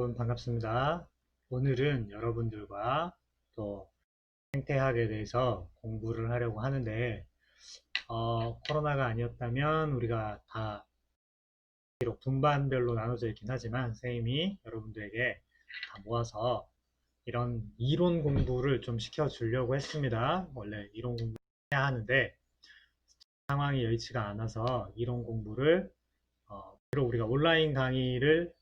여러분 반갑습니다. 오늘은 여러분들과 또 생태학에 대해서 공부를 하려고 하는데 코로나가 아니었다면 우리가 다 비록 분반별로 나눠져 있긴 하지만 선생님이 여러분들에게 다 모아서 이런 이론 공부를 좀 시켜주려고 했습니다. 원래 이론 공부 해야 하는데 상황이 여의치가 않아서 이론 공부를 비록 우리가 온라인 강의를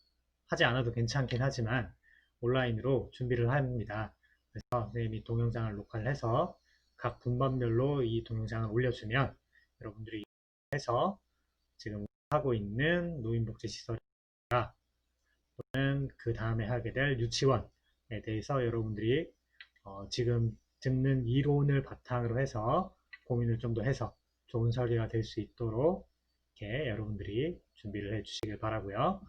하지 않아도 괜찮긴 하지만 온라인으로 준비를 합니다. 그래서 선생님이 동영상을 녹화를 해서 각 분반별로 이 동영상을 올려주면 여러분들이 해서 지금 하고 있는 노인복지시설이나 또는 그 다음에 하게 될 유치원에 대해서 여러분들이 지금 듣는 이론을 바탕으로 해서 고민을 좀 더 해서 좋은 설계가 될 수 있도록 이렇게 여러분들이 준비를 해 주시길 바라고요.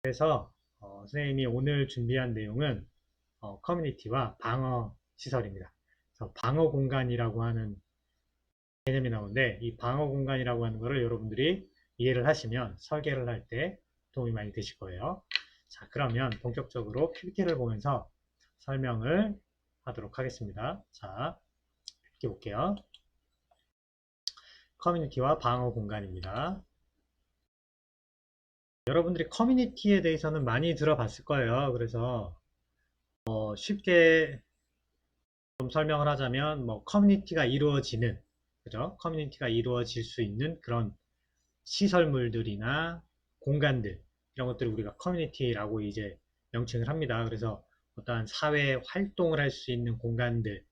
그래서 선생님이 오늘 준비한 내용은 커뮤니티와 방어 시설입니다. 그래서 방어 공간이라고 하는 개념이 나오는데 이 방어 공간이라고 하는 것을 여러분들이 이해를 하시면 설계를 할 때 도움이 많이 되실 거예요. 자, 그러면 본격적으로 PPT를 보면서 설명을 하도록 하겠습니다. 자, PPT 볼게요. 커뮤니티와 방어 공간입니다. 여러분들이 커뮤니티에 대해서는 많이 들어봤을 거예요. 그래서 쉽게 좀 설명을 하자면 커뮤니티가 이루어지는, 그죠? 커뮤니티가 이루어질 수 있는 그런 시설물들이나 공간들, 이런 것들을 우리가 커뮤니티라고 이제 명칭을 합니다. 그래서 어떠한 사회 활동을 할 수 있는 공간들을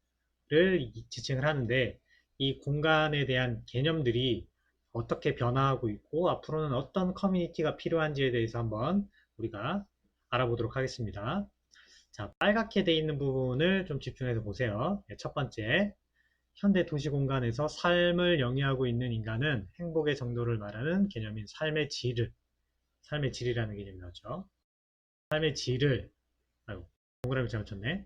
지칭을 하는데 이 공간에 대한 개념들이 어떻게 변화하고 있고 앞으로는 어떤 커뮤니티가 필요한지에 대해서 한번 우리가 알아보도록 하겠습니다. 자, 빨갛게 되어 있는 부분을 좀 집중해서 보세요. 네, 첫 번째, 현대 도시 공간에서 삶을 영위하고 있는 인간은 행복의 정도를 말하는 개념인 삶의 질이라는 개념이 나오죠. 삶의 질을, 아이고, 동그라미 잘못 쳤네.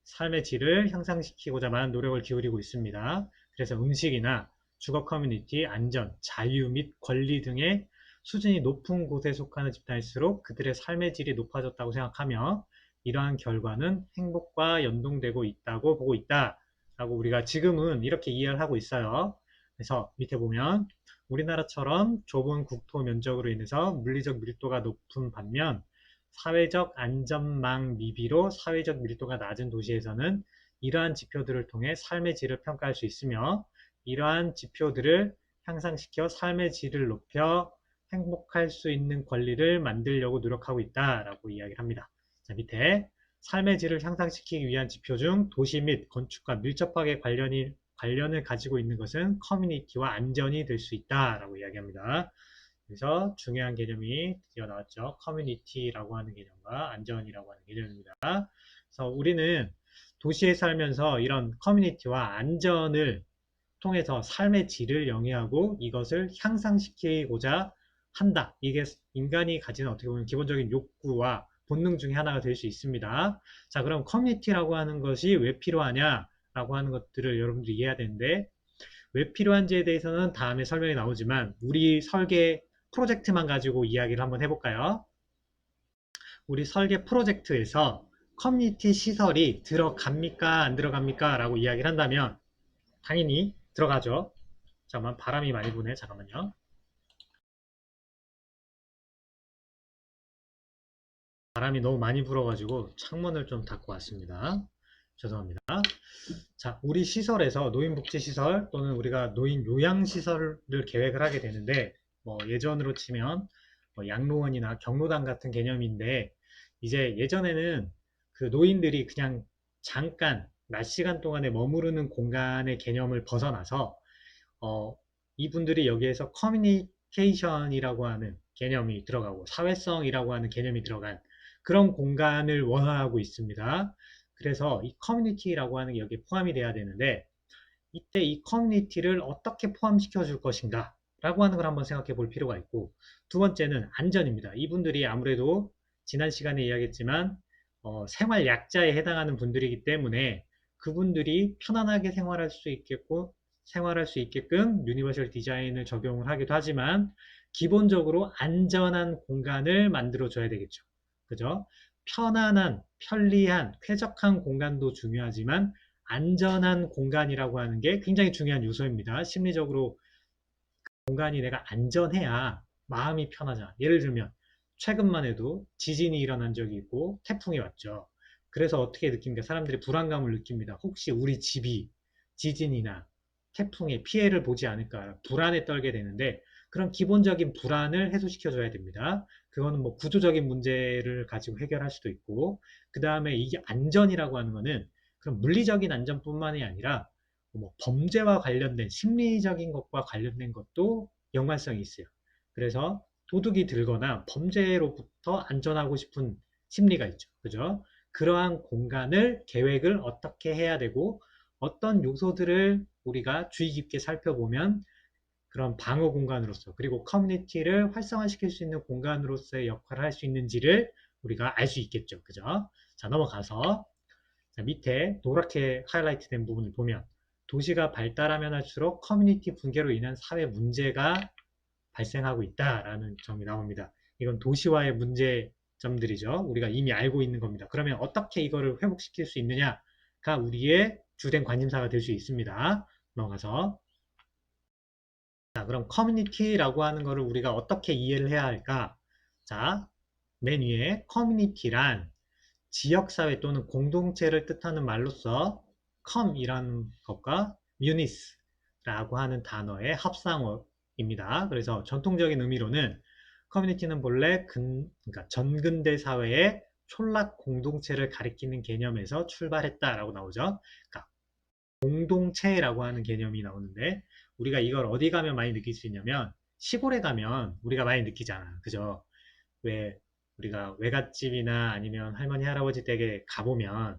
삶의 질을 향상시키고자 많은 노력을 기울이고 있습니다. 그래서 음식이나 주거 커뮤니티, 안전, 자유 및 권리 등의 수준이 높은 곳에 속하는 집단일수록 그들의 삶의 질이 높아졌다고 생각하며 이러한 결과는 행복과 연동되고 있다고 보고 있다 라고 우리가 지금은 이렇게 이해를 하고 있어요. 그래서 밑에 보면 우리나라처럼 좁은 국토 면적으로 인해서 물리적 밀도가 높은 반면 사회적 안전망 미비로 사회적 밀도가 낮은 도시에서는 이러한 지표들을 통해 삶의 질을 평가할 수 있으며 이러한 지표들을 향상시켜 삶의 질을 높여 행복할 수 있는 권리를 만들려고 노력하고 있다라고 이야기를 합니다. 자, 밑에 삶의 질을 향상시키기 위한 지표 중 도시 및 건축과 밀접하게 관련을 가지고 있는 것은 커뮤니티와 안전이 될 수 있다라고 이야기합니다. 그래서 중요한 개념이 드디어 나왔죠. 커뮤니티라고 하는 개념과 안전이라고 하는 개념입니다. 그래서 우리는 도시에 살면서 이런 커뮤니티와 안전을 통해서 삶의 질을 영위하고 이것을 향상시키고자 한다. 이게 인간이 가지는 어떻게 보면 기본적인 욕구와 본능 중에 하나가 될 수 있습니다. 자, 그럼 커뮤니티라고 하는 것이 왜 필요하냐라고 하는 것들을 여러분들이 이해해야 되는데 왜 필요한지에 대해서는 다음에 설명이 나오지만 우리 설계 프로젝트만 가지고 이야기를 한번 해볼까요? 우리 설계 프로젝트에서 커뮤니티 시설이 들어갑니까? 안 들어갑니까? 라고 이야기를 한다면 당연히 들어가죠. 잠깐만, 바람이 많이 부네. 잠깐만요. 바람이 너무 많이 불어가지고 창문을 좀 닫고 왔습니다. 죄송합니다. 자, 우리 시설에서 노인복지시설 또는 우리가 노인 요양시설을 계획을 하게 되는데 예전으로 치면 양로원이나 경로당 같은 개념인데 이제 예전에는 그 노인들이 그냥 잠깐 낮 시간 동안에 머무르는 공간의 개념을 벗어나서 어, 이분들이 여기에서 커뮤니케이션이라고 하는 개념이 들어가고 사회성이라고 하는 개념이 들어간 그런 공간을 원하고 있습니다. 그래서 이 커뮤니티라고 하는 게 여기에 포함이 돼야 되는데 이때 이 커뮤니티를 어떻게 포함시켜 줄 것인가 라고 하는 걸 한번 생각해 볼 필요가 있고 두 번째는 안전입니다. 이분들이 아무래도 지난 시간에 이야기했지만 생활 약자에 해당하는 분들이기 때문에 그분들이 편안하게 생활할 수 있게끔 유니버셜 디자인을 적용을 하기도 하지만 기본적으로 안전한 공간을 만들어 줘야 되겠죠. 그죠? 편안한, 편리한, 쾌적한 공간도 중요하지만 안전한 공간이라고 하는 게 굉장히 중요한 요소입니다. 심리적으로 공간이 내가 안전해야 마음이 편하잖아. 예를 들면 최근만 해도 지진이 일어난 적이 있고 태풍이 왔죠. 그래서 어떻게 느낍니까? 사람들이 불안감을 느낍니다. 혹시 우리 집이 지진이나 태풍에 피해를 보지 않을까 불안에 떨게 되는데 그런 기본적인 불안을 해소시켜 줘야 됩니다. 그거는 뭐 구조적인 문제를 가지고 해결할 수도 있고 그 다음에 이게 안전이라고 하는 거는 그런 물리적인 안전뿐만이 아니라 뭐 범죄와 관련된 심리적인 것과 관련된 것도 연관성이 있어요. 그래서 도둑이 들거나 범죄로부터 안전하고 싶은 심리가 있죠. 그죠? 그러한 공간을 계획을 어떻게 해야 되고 어떤 요소들을 우리가 주의 깊게 살펴보면 그런 방어 공간으로서 그리고 커뮤니티를 활성화시킬 수 있는 공간으로서의 역할을 할 수 있는지를 우리가 알 수 있겠죠. 그죠? 자, 넘어가서 자, 밑에 노랗게 하이라이트 된 부분을 보면 도시가 발달하면 할수록 커뮤니티 붕괴로 인한 사회 문제가 발생하고 있다라는 점이 나옵니다. 이건 도시화의 문제점들이죠. 우리가 이미 알고 있는 겁니다. 그러면 어떻게 이거를 회복시킬 수 있느냐가 우리의 주된 관심사가 될 수 있습니다. 넘어가서 자, 그럼 커뮤니티라고 하는 거를 우리가 어떻게 이해를 해야 할까? 자, 맨 위에 커뮤니티란 지역사회 또는 공동체를 뜻하는 말로서 com이라는 것과 munis라고 하는 단어의 합성어입니다. 그래서 전통적인 의미로는 커뮤니티는 본래 그러니까 전근대 사회의 촌락 공동체를 가리키는 개념에서 출발했다라고 나오죠. 그러니까 공동체라고 하는 개념이 나오는데 우리가 이걸 어디 가면 많이 느낄 수 있냐면 시골에 가면 우리가 많이 느끼잖아. 그죠? 왜 우리가 외갓집이나 아니면 할머니 할아버지 댁에 가보면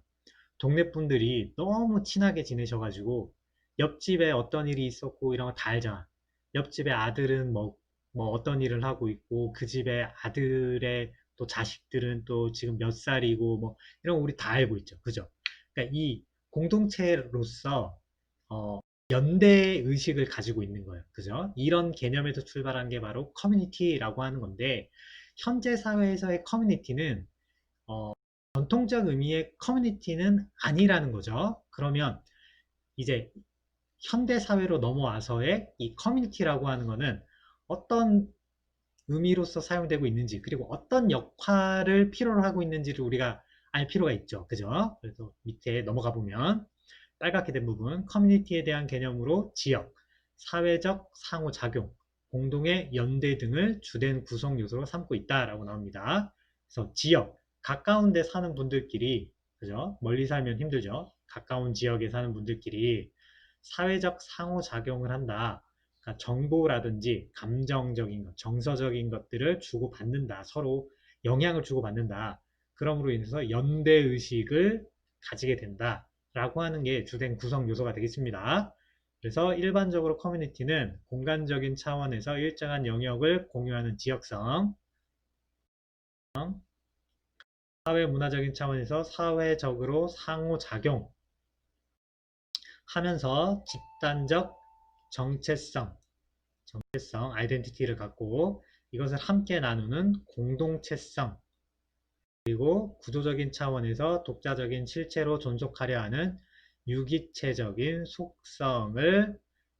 동네 분들이 너무 친하게 지내셔가지고 옆집에 어떤 일이 있었고 이런 거 다 알잖아. 옆집에 아들은 뭐 어떤 일을 하고 있고 그 집에 아들의 또 자식들은 또 지금 몇 살이고 뭐 이런 거 우리 다 알고 있죠. 그죠? 그러니까 이 공동체로서 연대 의식을 가지고 있는 거예요. 그죠? 이런 개념에서 출발한 게 바로 커뮤니티라고 하는 건데 현재 사회에서의 커뮤니티는 전통적 의미의 커뮤니티는 아니라는 거죠. 그러면 이제 현대 사회로 넘어와서의 이 커뮤니티라고 하는 거는 어떤 의미로서 사용되고 있는지 그리고 어떤 역할을 필요로 하고 있는지를 우리가 알 필요가 있죠. 그죠? 그래서 밑에 넘어가 보면 빨갛게 된 부분 커뮤니티에 대한 개념으로 지역, 사회적 상호작용, 공동의 연대 등을 주된 구성 요소로 삼고 있다라고 나옵니다. 그래서 지역, 가까운 데 사는 분들끼리 그죠? 멀리 살면 힘들죠. 가까운 지역에 사는 분들끼리 사회적 상호작용을 한다. 그러니까 정보라든지 감정적인 것, 정서적인 것들을 주고받는다. 서로 영향을 주고받는다. 그럼으로 인해서 연대의식을 가지게 된다. 라고 하는 게 주된 구성 요소가 되겠습니다. 그래서 일반적으로 커뮤니티는 공간적인 차원에서 일정한 영역을 공유하는 지역성, 사회 문화적인 차원에서 사회적으로 상호작용 하면서 집단적 정체성, 아이덴티티를 갖고 이것을 함께 나누는 공동체성, 그리고 구조적인 차원에서 독자적인 실체로 존속하려 하는 유기체적인 속성을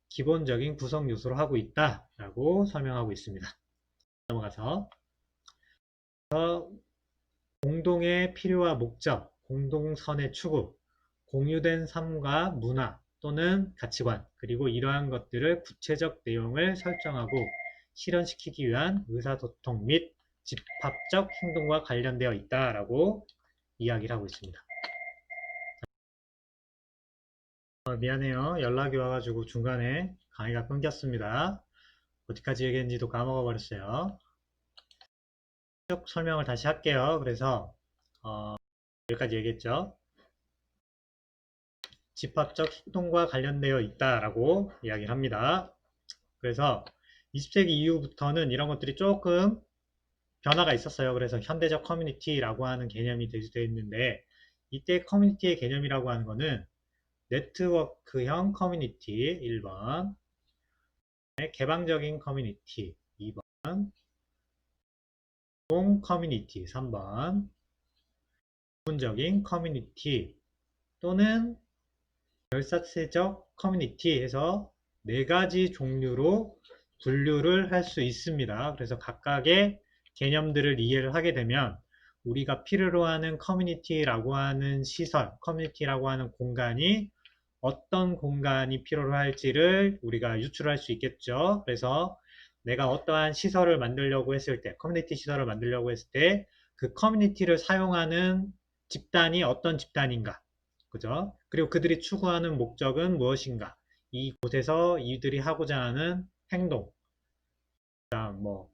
기본적인 구성 요소로 하고 있다라고 설명하고 있습니다. 넘어가서 공동의 필요와 목적, 공동선의 추구, 공유된 삶과 문화 또는 가치관, 그리고 이러한 것들을 구체적 내용을 설정하고 실현시키기 위한 의사소통 및 집합적 행동과 관련되어 있다라고 이야기를 하고 있습니다. 미안해요. 연락이 와가지고 중간에 강의가 끊겼습니다. 어디까지 얘기했는지도 까먹어 버렸어요. 쭉 설명을 다시 할게요. 그래서 여기까지 얘기했죠. 집합적 행동과 관련되어 있다라고 이야기를 합니다. 그래서 20세기 이후부터는 이런 것들이 조금 변화가 있었어요. 그래서 현대적 커뮤니티라고 하는 개념이 되어 있는데 이때 커뮤니티의 개념이라고 하는 거는 네트워크형 커뮤니티 1번, 개방적인 커뮤니티 2번, 공공 커뮤니티 3번 부분적인 커뮤니티 또는 결사체적 커뮤니티에서 네 가지 종류로 분류를 할 수 있습니다. 그래서 각각의 개념들을 이해를 하게 되면 우리가 필요로 하는 커뮤니티라고 하는 시설, 커뮤니티라고 하는 공간이 어떤 공간이 필요로 할지를 우리가 유출할 수 있겠죠. 그래서 내가 어떠한 시설을 만들려고 했을 때, 커뮤니티 시설을 만들려고 했을 때 그 커뮤니티를 사용하는 집단이 어떤 집단인가, 그죠? 그리고 그들이 추구하는 목적은 무엇인가, 이곳에서 이들이 하고자 하는 행동, 뭐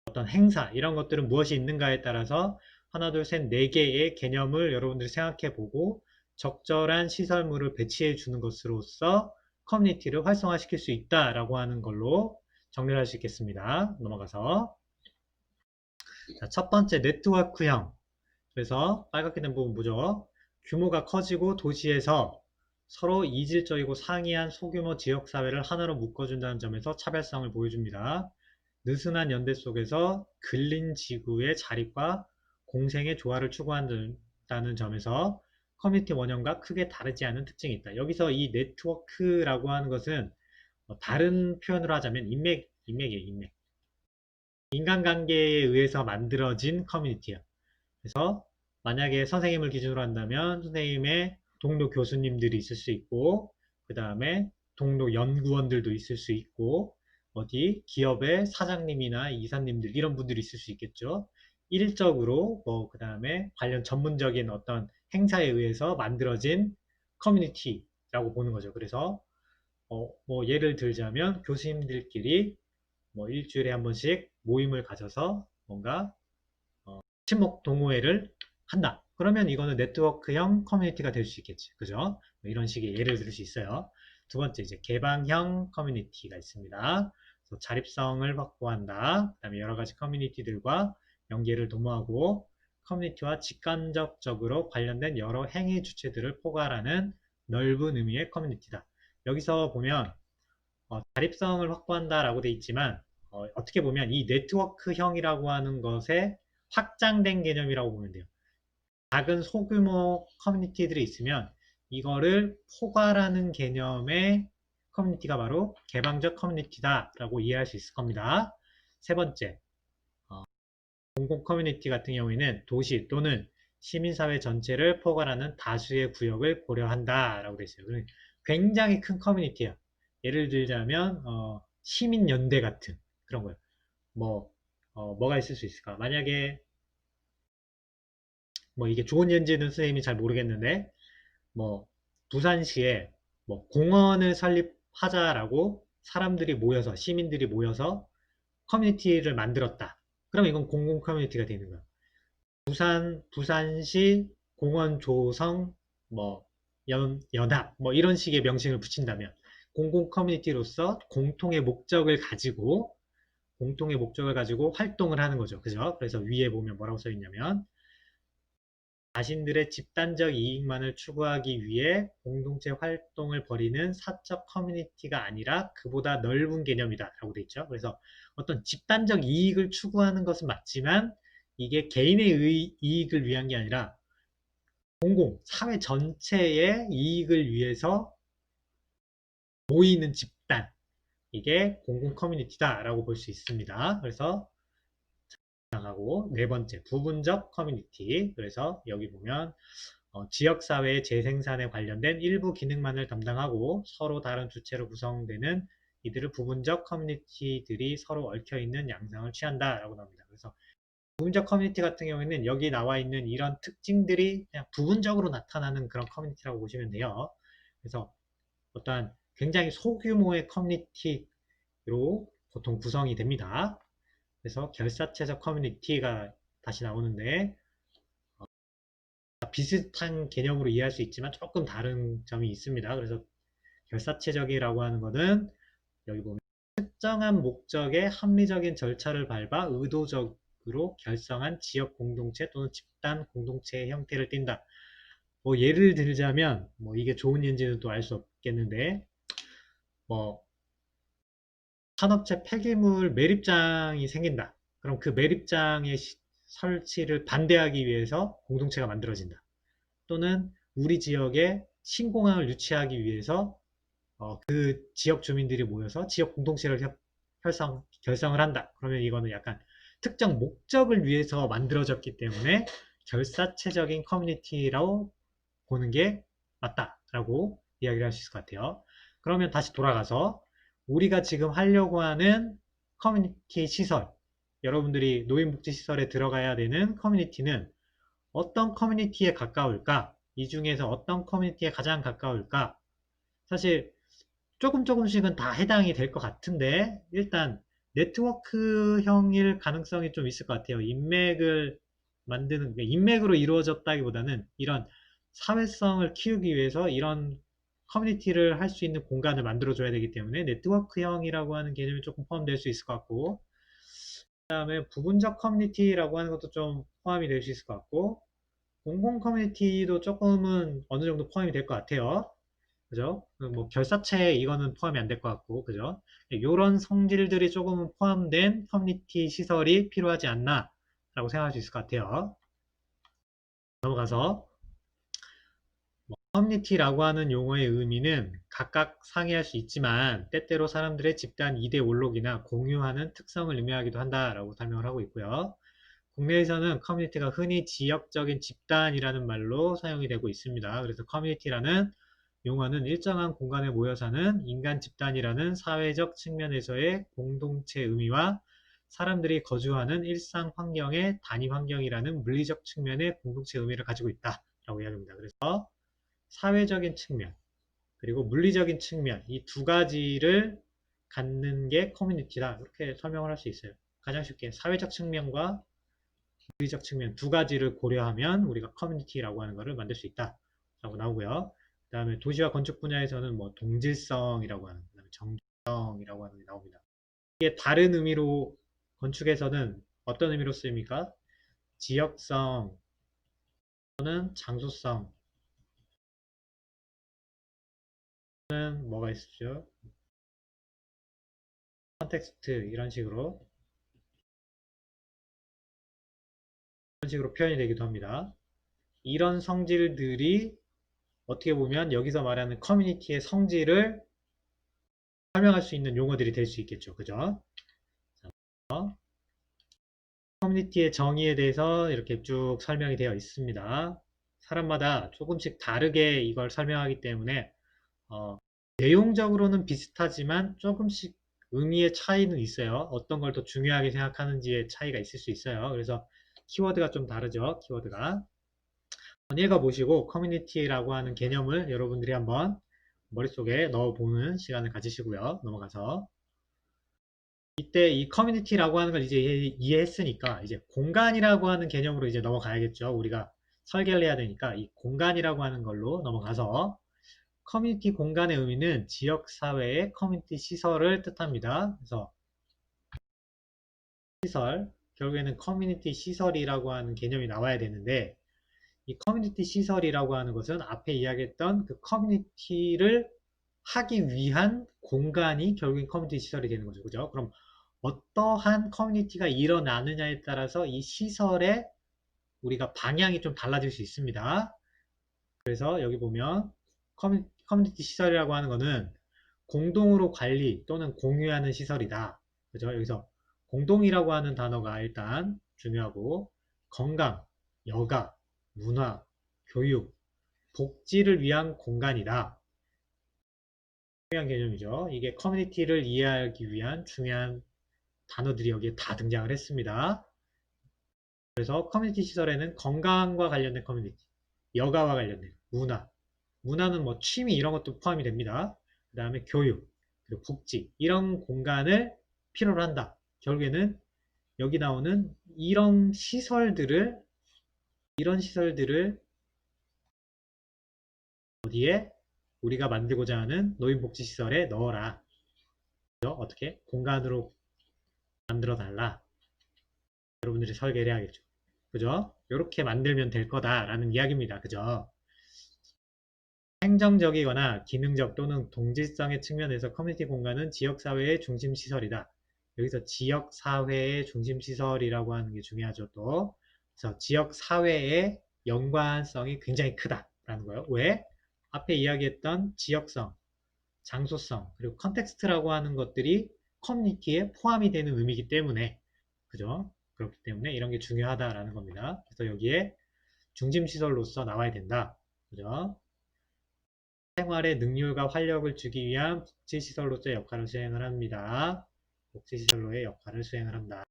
어떤 행사 이런 것들은 무엇이 있는가에 따라서 하나, 둘, 셋, 네 개의 개념을 여러분들이 생각해 보고 적절한 시설물을 배치해 주는 것으로써 커뮤니티를 활성화시킬 수 있다라고 하는 걸로 정리를 할 수 있겠습니다. 넘어가서 자, 첫 번째 네트워크형. 그래서 빨갛게 된 부분 뭐죠? 규모가 커지고 도시에서 서로 이질적이고 상이한 소규모 지역사회를 하나로 묶어준다는 점에서 차별성을 보여줍니다. 느슨한 연대 속에서 근린 지구의 자립과 공생의 조화를 추구한다는 점에서 커뮤니티 원형과 크게 다르지 않은 특징이 있다. 여기서 이 네트워크라고 하는 것은 다른 표현으로 하자면 인맥이에요, 인맥. 인간관계에 의해서 만들어진 커뮤니티야. 그래서 만약에 선생님을 기준으로 한다면 선생님의 동료 교수님들이 있을 수 있고 그 다음에 동료 연구원들도 있을 수 있고 어디 기업의 사장님이나 이사님들 이런 분들이 있을 수 있겠죠. 일적으로 뭐 그 다음에 관련 전문적인 어떤 행사에 의해서 만들어진 커뮤니티라고 보는 거죠. 그래서 뭐 예를 들자면 교수님들끼리 뭐 일주일에 한 번씩 모임을 가져서 뭔가 친목 동호회를 한다. 그러면 이거는 네트워크형 커뮤니티가 될 수 있겠지. 그죠? 뭐 이런 식의 예를 들 수 있어요. 두 번째, 이제 개방형 커뮤니티가 있습니다. 그래서 자립성을 확보한다. 그 다음에 여러 가지 커뮤니티들과 연계를 도모하고 커뮤니티와 직간접적으로 관련된 여러 행위 주체들을 포괄하는 넓은 의미의 커뮤니티다. 여기서 보면 자립성을 확보한다라고 돼 있지만 어떻게 보면 이 네트워크형이라고 하는 것에 확장된 개념이라고 보면 돼요. 작은 소규모 커뮤니티들이 있으면 이거를 포괄하는 개념의 커뮤니티가 바로 개방적 커뮤니티다라고 이해할 수 있을 겁니다. 세 번째, 공공 커뮤니티 같은 경우에는 도시 또는 시민사회 전체를 포괄하는 다수의 구역을 고려한다라고 되어 있어요. 굉장히 큰 커뮤니티야. 예를 들자면 시민연대 같은 그런 거예요. 뭐가 있을 수 있을까? 만약에 뭐 이게 좋은 예인지는 선생님이 잘 모르겠는데 뭐 부산시에 뭐 공원을 설립하자라고 사람들이 모여서 시민들이 모여서 커뮤니티를 만들었다. 그럼 이건 공공 커뮤니티가 되는 거야. 부산시 공원 조성 뭐 연합 뭐 이런 식의 명칭을 붙인다면 공공 커뮤니티로서 공통의 목적을 가지고 활동을 하는 거죠. 그죠? 그래서 위에 보면 뭐라고 써 있냐면 자신들의 집단적 이익만을 추구하기 위해 공동체 활동을 벌이는 사적 커뮤니티가 아니라 그보다 넓은 개념이다 라고 돼 있죠. 그래서 어떤 집단적 이익을 추구하는 것은 맞지만 이게 개인의 이익을 위한 게 아니라 사회 전체의 이익을 위해서 모이는 집단, 이게 공공 커뮤니티다 라고 볼 수 있습니다. 그래서 하고 네 번째, 부분적 커뮤니티. 그래서 여기 보면 지역사회의 재생산에 관련된 일부 기능만을 담당하고 서로 다른 주체로 구성되는 이들을 부분적 커뮤니티들이 서로 얽혀있는 양상을 취한다라고 나옵니다. 그래서 부분적 커뮤니티 같은 경우에는 여기 나와 있는 이런 특징들이 그냥 부분적으로 나타나는 그런 커뮤니티라고 보시면 돼요. 그래서 어떠한 굉장히 소규모의 커뮤니티로 보통 구성이 됩니다. 그래서 결사체적 커뮤니티가 다시 나오는데 비슷한 개념으로 이해할 수 있지만 조금 다른 점이 있습니다. 그래서 결사체적이라고 하는 것은 여기 보면 특정한 목적의 합리적인 절차를 밟아 의도적으로 결성한 지역 공동체 또는 집단 공동체의 형태를 띈다. 뭐 예를 들자면 뭐 이게 좋은 예인지는 또 알 수 없겠는데 뭐 산업체 폐기물 매립장이 생긴다. 그럼 그 매립장의 설치를 반대하기 위해서 공동체가 만들어진다. 또는 우리 지역에 신공항을 유치하기 위해서 그 지역 주민들이 모여서 지역 공동체를 결성을 한다. 그러면 이거는 약간 특정 목적을 위해서 만들어졌기 때문에 결사체적인 커뮤니티라고 보는 게 맞다라고 이야기를 할 수 있을 것 같아요. 그러면 다시 돌아가서 우리가 지금 하려고 하는 커뮤니티 시설, 여러분들이 노인복지시설에 들어가야 되는 커뮤니티는 어떤 커뮤니티에 가까울까? 이 중에서 어떤 커뮤니티에 가장 가까울까? 사실 조금씩은 다 해당이 될 것 같은데 일단 네트워크형일 가능성이 좀 있을 것 같아요. 인맥을 만드는, 인맥으로 이루어졌다기보다는 이런 사회성을 키우기 위해서 이런 커뮤니티를 할 수 있는 공간을 만들어줘야 되기 때문에 네트워크형이라고 하는 개념이 조금 포함될 수 있을 것 같고, 그 다음에 부분적 커뮤니티라고 하는 것도 좀 포함이 될 수 있을 것 같고, 공공 커뮤니티도 조금은 어느 정도 포함이 될 것 같아요. 그죠? 뭐 결사체 이거는 포함이 안 될 것 같고, 그죠? 이런 성질들이 조금은 포함된 커뮤니티 시설이 필요하지 않나 라고 생각할 수 있을 것 같아요. 넘어가서 커뮤니티라고 하는 용어의 의미는 각각 상이할 수 있지만 때때로 사람들의 집단 이데올로기나 공유하는 특성을 의미하기도 한다라고 설명을 하고 있고요. 국내에서는 커뮤니티가 흔히 지역적인 집단이라는 말로 사용이 되고 있습니다. 그래서 커뮤니티라는 용어는 일정한 공간에 모여 사는 인간 집단이라는 사회적 측면에서의 공동체 의미와 사람들이 거주하는 일상 환경의 단위 환경이라는 물리적 측면의 공동체 의미를 가지고 있다라고 이야기합니다. 그래서 사회적인 측면 그리고 물리적인 측면 이 두 가지를 갖는 게 커뮤니티다 이렇게 설명을 할 수 있어요. 가장 쉽게 사회적 측면과 물리적 측면 두 가지를 고려하면 우리가 커뮤니티라고 하는 것을 만들 수 있다 라고 나오고요. 그 다음에 도시와 건축 분야에서는 뭐 동질성이라고 하는, 그다음에 정성이라고 하는 게 나옵니다. 이게 다른 의미로 건축에서는 어떤 의미로 쓰입니까? 지역성 또는 장소성 또는 뭐가 있었죠? 컨텍스트 이런 식으로 표현이 되기도 합니다. 이런 성질들이 어떻게 보면 여기서 말하는 커뮤니티의 성질을 설명할 수 있는 용어들이 될 수 있겠죠. 그죠? 커뮤니티의 정의에 대해서 이렇게 쭉 설명이 되어 있습니다. 사람마다 조금씩 다르게 이걸 설명하기 때문에 내용적으로는 비슷하지만 조금씩 의미의 차이는 있어요. 어떤 걸 더 중요하게 생각하는지의 차이가 있을 수 있어요. 그래서 키워드가 좀 다르죠. 키워드가. 한번 읽어보시고 커뮤니티라고 하는 개념을 여러분들이 한번 머릿속에 넣어보는 시간을 가지시고요. 넘어가서 이때 이 커뮤니티라고 하는 걸 이제 이해했으니까 이제 공간이라고 하는 개념으로 이제 넘어가야겠죠. 우리가 설계를 해야 되니까 이 공간이라고 하는 걸로 넘어가서 커뮤니티 공간의 의미는 지역사회의 커뮤니티 시설을 뜻합니다. 그래서 시설, 결국에는 커뮤니티 시설이라고 하는 개념이 나와야 되는데 이 커뮤니티 시설이라고 하는 것은 앞에 이야기했던 그 커뮤니티를 하기 위한 공간이 결국엔 커뮤니티 시설이 되는 거죠. 그죠? 그럼 어떠한 커뮤니티가 일어나느냐에 따라서 이 시설의 우리가 방향이 좀 달라질 수 있습니다. 그래서 여기 보면 커뮤니티 시설이라고 하는 것은 공동으로 관리 또는 공유하는 시설이다. 그죠? 여기서 공동이라고 하는 단어가 일단 중요하고 건강, 여가, 문화, 교육, 복지를 위한 공간이다. 중요한 개념이죠. 이게 커뮤니티를 이해하기 위한 중요한 단어들이 여기에 다 등장을 했습니다. 그래서 커뮤니티 시설에는 건강과 관련된 커뮤니티, 여가와 관련된 문화, 문화는 뭐 취미 이런 것도 포함이 됩니다. 그 다음에 교육, 그리고 복지 이런 공간을 필요로 한다. 결국에는 여기 나오는 이런 시설들을 어디에 우리가 만들고자 하는 노인복지시설에 넣어라. 어떻게? 공간으로 만들어 달라. 여러분들이 설계를 해야겠죠. 그죠? 이렇게 만들면 될 거다라는 이야기입니다. 그죠? 행정적이거나 기능적 또는 동질성의 측면에서 커뮤니티 공간은 지역사회의 중심시설이다. 여기서 지역사회의 중심시설이라고 하는 게 중요하죠. 또 그래서 지역 사회의 연관성이 굉장히 크다라는 거예요. 왜? 앞에 이야기했던 지역성, 장소성, 그리고 컨텍스트라고 하는 것들이 커뮤니티에 포함이 되는 의미이기 때문에, 그죠? 그렇기 때문에 이런 게 중요하다라는 겁니다. 그래서 여기에 중심시설로서 나와야 된다. 그죠? 생활의 능률과 활력을 주기 위한 복지시설로서의 역할을 수행을 합니다. 복지시설로의 역할을 수행을 한다.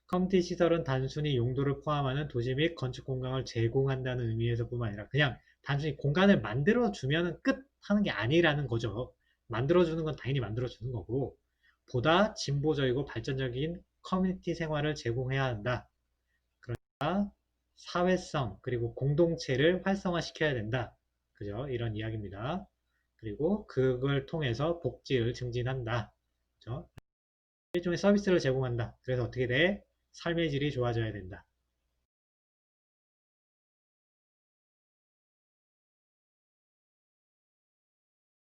커뮤니티 시설은 단순히 용도를 포함하는 도시 및 건축 공간을 제공한다는 의미에서뿐만 아니라 그냥 단순히 공간을 만들어주면 끝 하는 게 아니라는 거죠. 만들어주는 건 당연히 만들어주는 거고 보다 진보적이고 발전적인 커뮤니티 생활을 제공해야 한다. 그러니까 사회성 그리고 공동체를 활성화시켜야 된다. 그죠? 이런 이야기입니다. 그리고 그걸 통해서 복지를 증진한다. 그죠? 일종의 서비스를 제공한다. 그래서 어떻게 돼? 삶의 질이 좋아져야 된다.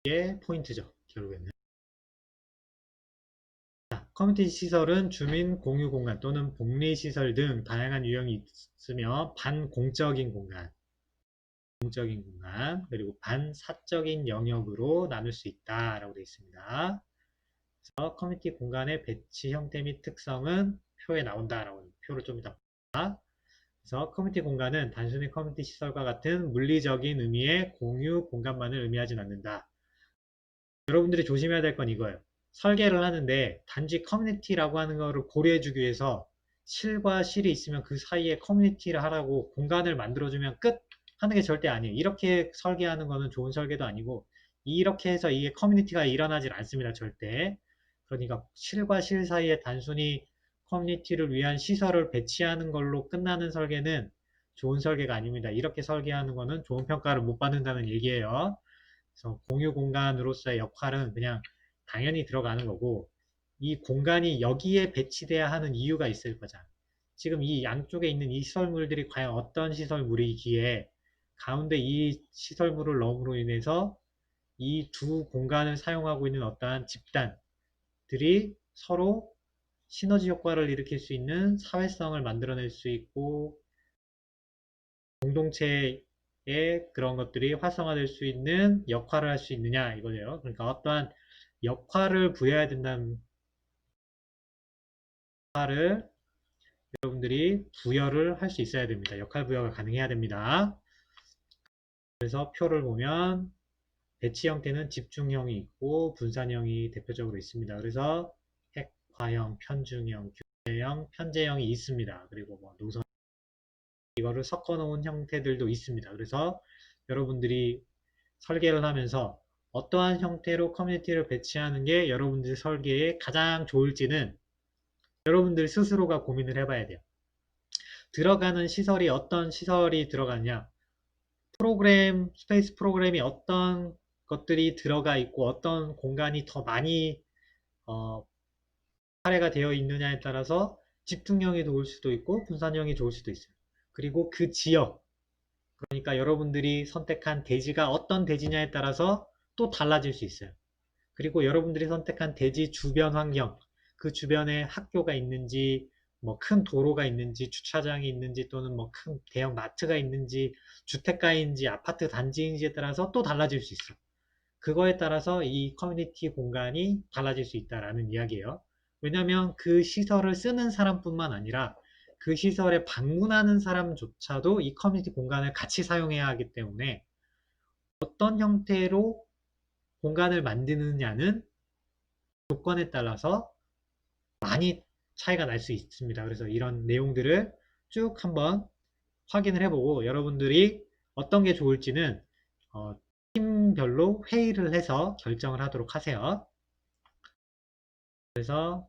이게 포인트죠. 결국에는. 커뮤니티 시설은 주민 공유 공간 또는 복리 시설 등 다양한 유형이 있으며 반공적인 공간, 공적인 공간, 그리고 반사적인 영역으로 나눌 수 있다라고 되어 있습니다. 그래서 커뮤니티 공간의 배치 형태 및 특성은 표에 나온다라고 표를 좀 이따 봅니다. 그래서 커뮤니티 공간은 단순히 커뮤니티 시설과 같은 물리적인 의미의 공유 공간만을 의미하진 않는다. 여러분들이 조심해야 될 건 이거예요. 설계를 하는데 단지 커뮤니티라고 하는 거를 고려해주기 위해서 실과 실이 있으면 그 사이에 커뮤니티를 하라고 공간을 만들어주면 끝 하는 게 절대 아니에요. 이렇게 설계하는 거는 좋은 설계도 아니고 이렇게 해서 이게 커뮤니티가 일어나질 않습니다. 절대. 그러니까 실과 실 사이에 단순히 커뮤니티를 위한 시설을 배치하는 걸로 끝나는 설계는 좋은 설계가 아닙니다. 이렇게 설계하는 거는 좋은 평가를 못 받는다는 얘기예요. 그래서 공유 공간으로서의 역할은 그냥 당연히 들어가는 거고 이 공간이 여기에 배치돼야 하는 이유가 있을 거잖아. 지금 이 양쪽에 있는 이 시설물들이 과연 어떤 시설물이기에 가운데 이 시설물을 넣음으로 인해서 이 두 공간을 사용하고 있는 어떠한 집단들이 서로 시너지 효과를 일으킬 수 있는 사회성을 만들어낼 수 있고 공동체의 그런 것들이 활성화될 수 있는 역할을 할 수 있느냐 이거예요. 그러니까 어떠한 역할을 부여해야 된다는 역할을 여러분들이 부여를 할 수 있어야 됩니다. 역할 부여가 가능해야 됩니다. 그래서 표를 보면 배치 형태는 집중형이 있고 분산형이 대표적으로 있습니다. 그래서 핵화형, 편중형, 교대형, 편제형이 있습니다. 그리고 뭐 노선 이거를 섞어 놓은 형태들도 있습니다. 그래서 여러분들이 설계를 하면서 어떠한 형태로 커뮤니티를 배치하는 게 여러분들 설계에 가장 좋을지는 여러분들 스스로가 고민을 해봐야 돼요. 들어가는 시설이 어떤 시설이 들어가냐 프로그램, 스페이스 프로그램이 어떤 것들이 들어가 있고 어떤 공간이 더 많이 할애가 되어 있느냐에 따라서 집중형이 좋을 수도 있고 분산형이 좋을 수도 있어요. 그리고 그 지역, 그러니까 여러분들이 선택한 대지가 어떤 대지냐에 따라서 또 달라질 수 있어요. 그리고 여러분들이 선택한 대지 주변 환경, 그 주변에 학교가 있는지, 뭐 큰 도로가 있는지, 주차장이 있는지, 또는 뭐 큰 대형 마트가 있는지, 주택가인지, 아파트 단지인지에 따라서 또 달라질 수 있어. 그거에 따라서 이 커뮤니티 공간이 달라질 수 있다라는 이야기예요. 왜냐하면 그 시설을 쓰는 사람뿐만 아니라 그 시설에 방문하는 사람조차도 이 커뮤니티 공간을 같이 사용해야 하기 때문에 어떤 형태로 공간을 만드느냐는 조건에 따라서 많이 차이가 날 수 있습니다. 그래서 이런 내용들을 쭉 한번 확인을 해보고 여러분들이 어떤 게 좋을지는 팀별로 회의를 해서 결정을 하도록 하세요. 그래서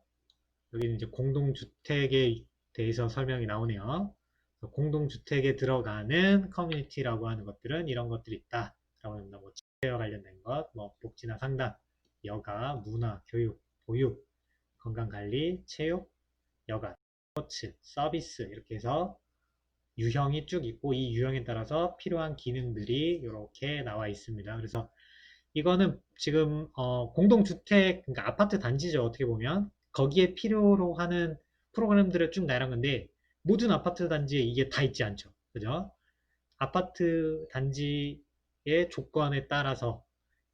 여기는 이제 공동주택에 대해서 설명이 나오네요. 공동주택에 들어가는 커뮤니티라고 하는 것들은 이런 것들이 있다. 라고 합니다. 뭐 집회와 관련된 것, 뭐 복지나 상담, 여가, 문화, 교육, 보육, 건강관리, 체육, 여가, 스포츠, 서비스 이렇게 해서 유형이 쭉 있고 이 유형에 따라서 필요한 기능들이 이렇게 나와 있습니다. 그래서 이거는 지금 공동주택, 그러니까 아파트 단지죠. 어떻게 보면 거기에 필요로 하는 프로그램들을 쭉 나열한 건데 모든 아파트 단지에 이게 다 있지 않죠. 그죠? 아파트 단지의 조건에 따라서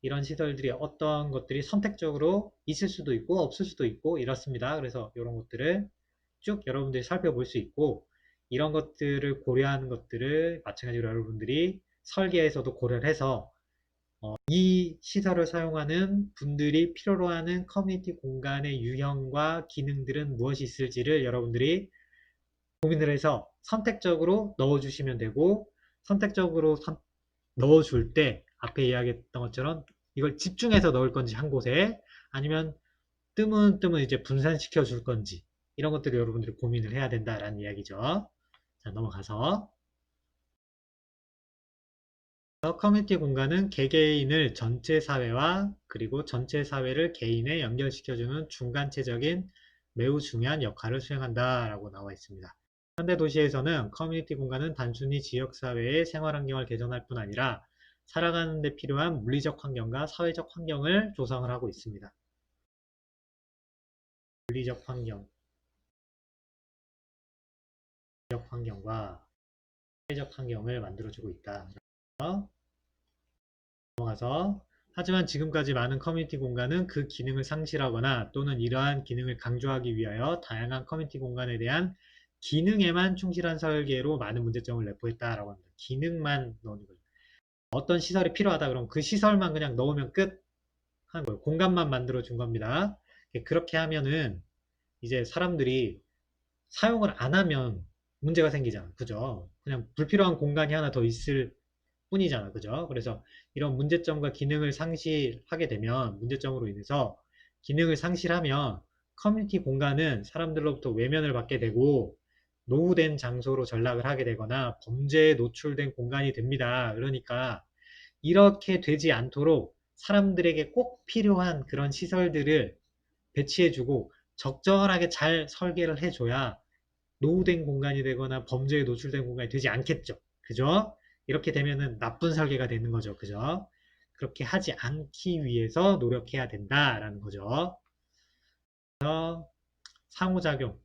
이런 시설들이 어떤 것들이 선택적으로 있을 수도 있고 없을 수도 있고 이렇습니다. 그래서 이런 것들을 쭉 여러분들이 살펴볼 수 있고 이런 것들을 고려하는 것들을 마찬가지로 여러분들이 설계에서도 고려를 해서 이 시설을 사용하는 분들이 필요로 하는 커뮤니티 공간의 유형과 기능들은 무엇이 있을지를 여러분들이 고민을 해서 선택적으로 넣어주시면 되고 선택적으로 넣어줄 때 앞에 이야기했던 것처럼 이걸 집중해서 넣을 건지 한 곳에 아니면 뜨문뜨문 이제 분산시켜 줄 건지 이런 것들을 여러분들이 고민을 해야 된다라는 이야기죠. 자, 넘어가서 커뮤니티 공간은 개개인을 전체 사회와 그리고 전체 사회를 개인에 연결시켜주는 중간체적인 매우 중요한 역할을 수행한다라고 나와 있습니다. 현대 도시에서는 커뮤니티 공간은 단순히 지역사회의 생활환경을 개선할 뿐 아니라 살아가는 데 필요한 물리적 환경과 사회적 환경을 조성을 하고 있습니다. 물리적 환경과 사회적 환경을 만들어주고 있다. 넘어가서 하지만 지금까지 많은 커뮤니티 공간은 그 기능을 상실하거나 또는 이러한 기능을 강조하기 위하여 다양한 커뮤니티 공간에 대한 기능에만 충실한 설계로 많은 문제점을 내포했다라고 합니다. 기능만 넣는 거예요. 어떤 시설이 필요하다 그러면 그 시설만 그냥 넣으면 끝 하는 거예요. 공간만 만들어 준 겁니다. 그렇게 하면은 이제 사람들이 사용을 안 하면 문제가 생기잖아. 그죠? 그냥 불필요한 공간이 하나 더 있을 뿐이잖아. 그죠? 그래서 이런 문제점과 기능을 상실하게 되면 문제점으로 인해서 기능을 상실하면 커뮤니티 공간은 사람들로부터 외면을 받게 되고 노후된 장소로 전락을 하게 되거나 범죄에 노출된 공간이 됩니다. 그러니까 이렇게 되지 않도록 사람들에게 꼭 필요한 그런 시설들을 배치해주고 적절하게 잘 설계를 해줘야 노후된 공간이 되거나 범죄에 노출된 공간이 되지 않겠죠. 그죠? 이렇게 되면은 나쁜 설계가 되는 거죠. 그죠? 그렇게 하지 않기 위해서 노력해야 된다라는 거죠. 그래서 상호작용.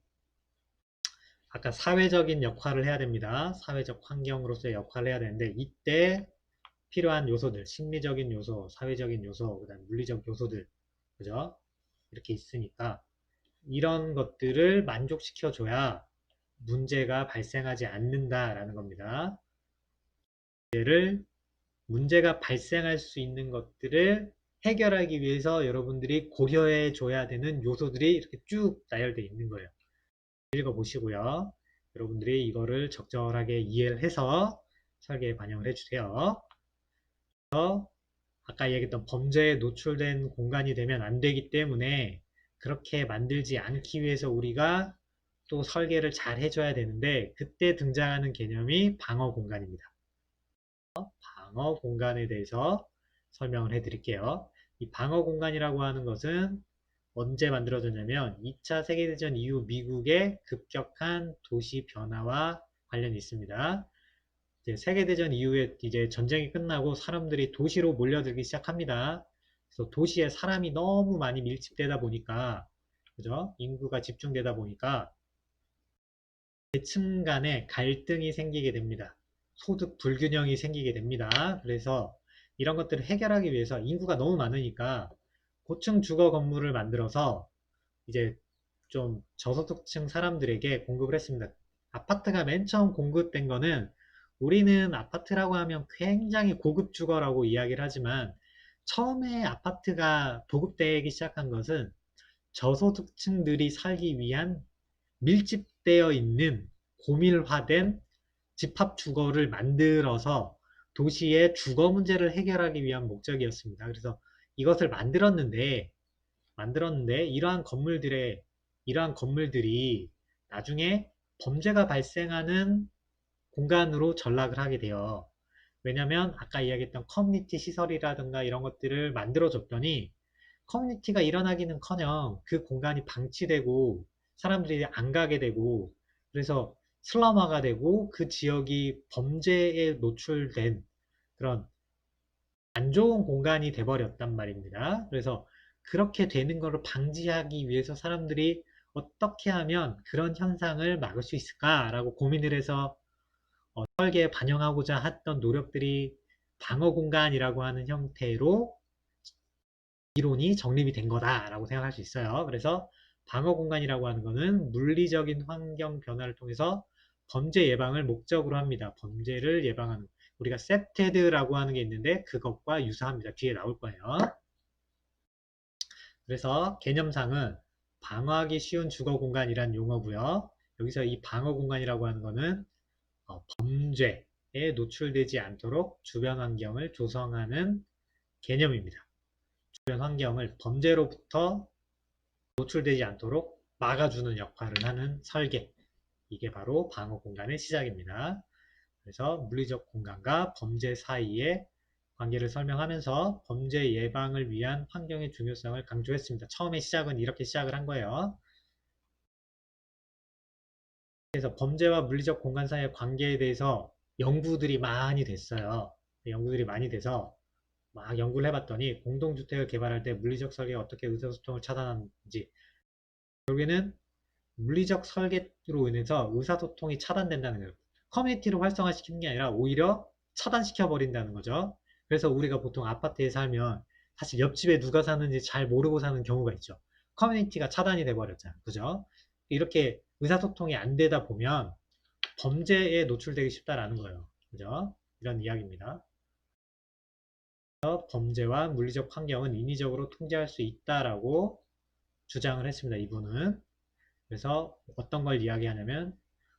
아까 사회적인 역할을 해야 됩니다. 사회적 환경으로서의 역할을 해야 되는데 이때 필요한 요소들, 심리적인 요소, 사회적인 요소, 그다음 물리적 요소들, 그죠? 이렇게 있으니까 이런 것들을 만족시켜줘야 문제가 발생하지 않는다라는 겁니다. 문제가 발생할 수 있는 것들을 해결하기 위해서 여러분들이 고려해 줘야 되는 요소들이 이렇게 쭉 나열되어 있는 거예요. 읽어보시고요. 여러분들이 이거를 적절하게 이해를 해서 설계에 반영을 해주세요. 아까 얘기했던 범죄에 노출된 공간이 되면 안 되기 때문에 그렇게 만들지 않기 위해서 우리가 또 설계를 잘 해줘야 되는데 그때 등장하는 개념이 방어 공간입니다. 방어 공간에 대해서 설명을 해드릴게요. 이 방어 공간이라고 하는 것은 언제 만들어졌냐면 2차 세계대전 이후 미국의 급격한 도시 변화와 관련이 있습니다. 이제 세계대전 이후에 이제 전쟁이 끝나고 사람들이 도시로 몰려들기 시작합니다. 그래서 도시에 사람이 너무 많이 밀집되다 보니까 그죠? 인구가 집중되다 보니까 계층 간의 갈등이 생기게 됩니다. 소득 불균형이 생기게 됩니다. 그래서 이런 것들을 해결하기 위해서 인구가 너무 많으니까 고층 주거 건물을 만들어서 이제 좀 저소득층 사람들에게 공급을 했습니다. 아파트가 맨 처음 공급된 거는 우리는 아파트라고 하면 굉장히 고급 주거라고 이야기를 하지만 처음에 아파트가 보급되기 시작한 것은 저소득층들이 살기 위한 밀집되어 있는 고밀화된 집합 주거를 만들어서 도시의 주거 문제를 해결하기 위한 목적이었습니다. 그래서 이것을 만들었는데 이러한 건물들이 나중에 범죄가 발생하는 공간으로 전락을 하게 돼요. 왜냐면 아까 이야기했던 커뮤니티 시설이라든가 이런 것들을 만들어줬더니 커뮤니티가 일어나기는커녕 그 공간이 방치되고 사람들이 안 가게 되고 그래서 슬럼화가 되고 그 지역이 범죄에 노출된 그런 안 좋은 공간이 돼버렸단 말입니다. 그래서 그렇게 되는 것을 방지하기 위해서 사람들이 어떻게 하면 그런 현상을 막을 수 있을까라고 고민을 해서 설계에 반영하고자 했던 노력들이 방어 공간이라고 하는 형태로 이론이 정립이 된 거다라고 생각할 수 있어요. 그래서 방어 공간이라고 하는 것은 물리적인 환경 변화를 통해서 범죄 예방을 목적으로 합니다. 범죄를 예방하는, 우리가 세프테드라고 하는 게 있는데 그것과 유사합니다. 뒤에 나올 거예요. 그래서 개념상은 방어하기 쉬운 주거 공간이란 용어고요. 여기서 이 방어 공간이라고 하는 것은 범죄에 노출되지 않도록 주변 환경을 조성하는 개념입니다. 주변 환경을 범죄로부터 노출되지 않도록 막아주는 역할을 하는 설계. 이게 바로 방어 공간의 시작입니다. 그래서 물리적 공간과 범죄 사이의 관계를 설명하면서 범죄 예방을 위한 환경의 중요성을 강조했습니다. 처음에 시작은 이렇게 시작을 한 거예요. 그래서 범죄와 물리적 공간 사이의 관계에 대해서 연구들이 많이 됐어요. 연구들이 많이 돼서 막 연구를 해봤더니 공동주택을 개발할 때 물리적 설계가 어떻게 의사소통을 차단하는지, 결국에는 물리적 설계로 인해서 의사소통이 차단된다는 거예요. 커뮤니티를 활성화시키는 게 아니라 오히려 차단시켜 버린다는 거죠. 그래서 우리가 보통 아파트에 살면 사실 옆집에 누가 사는지 잘 모르고 사는 경우가 있죠. 커뮤니티가 차단이 돼 버렸잖아요. 그죠? 이렇게 의사소통이 안 되다 보면 범죄에 노출되기 쉽다라는 거예요. 그죠? 이런 이야기입니다. 범죄와 물리적 환경은 인위적으로 통제할 수 있다라고 주장을 했습니다. 이분은. 그래서 어떤 걸 이야기하냐면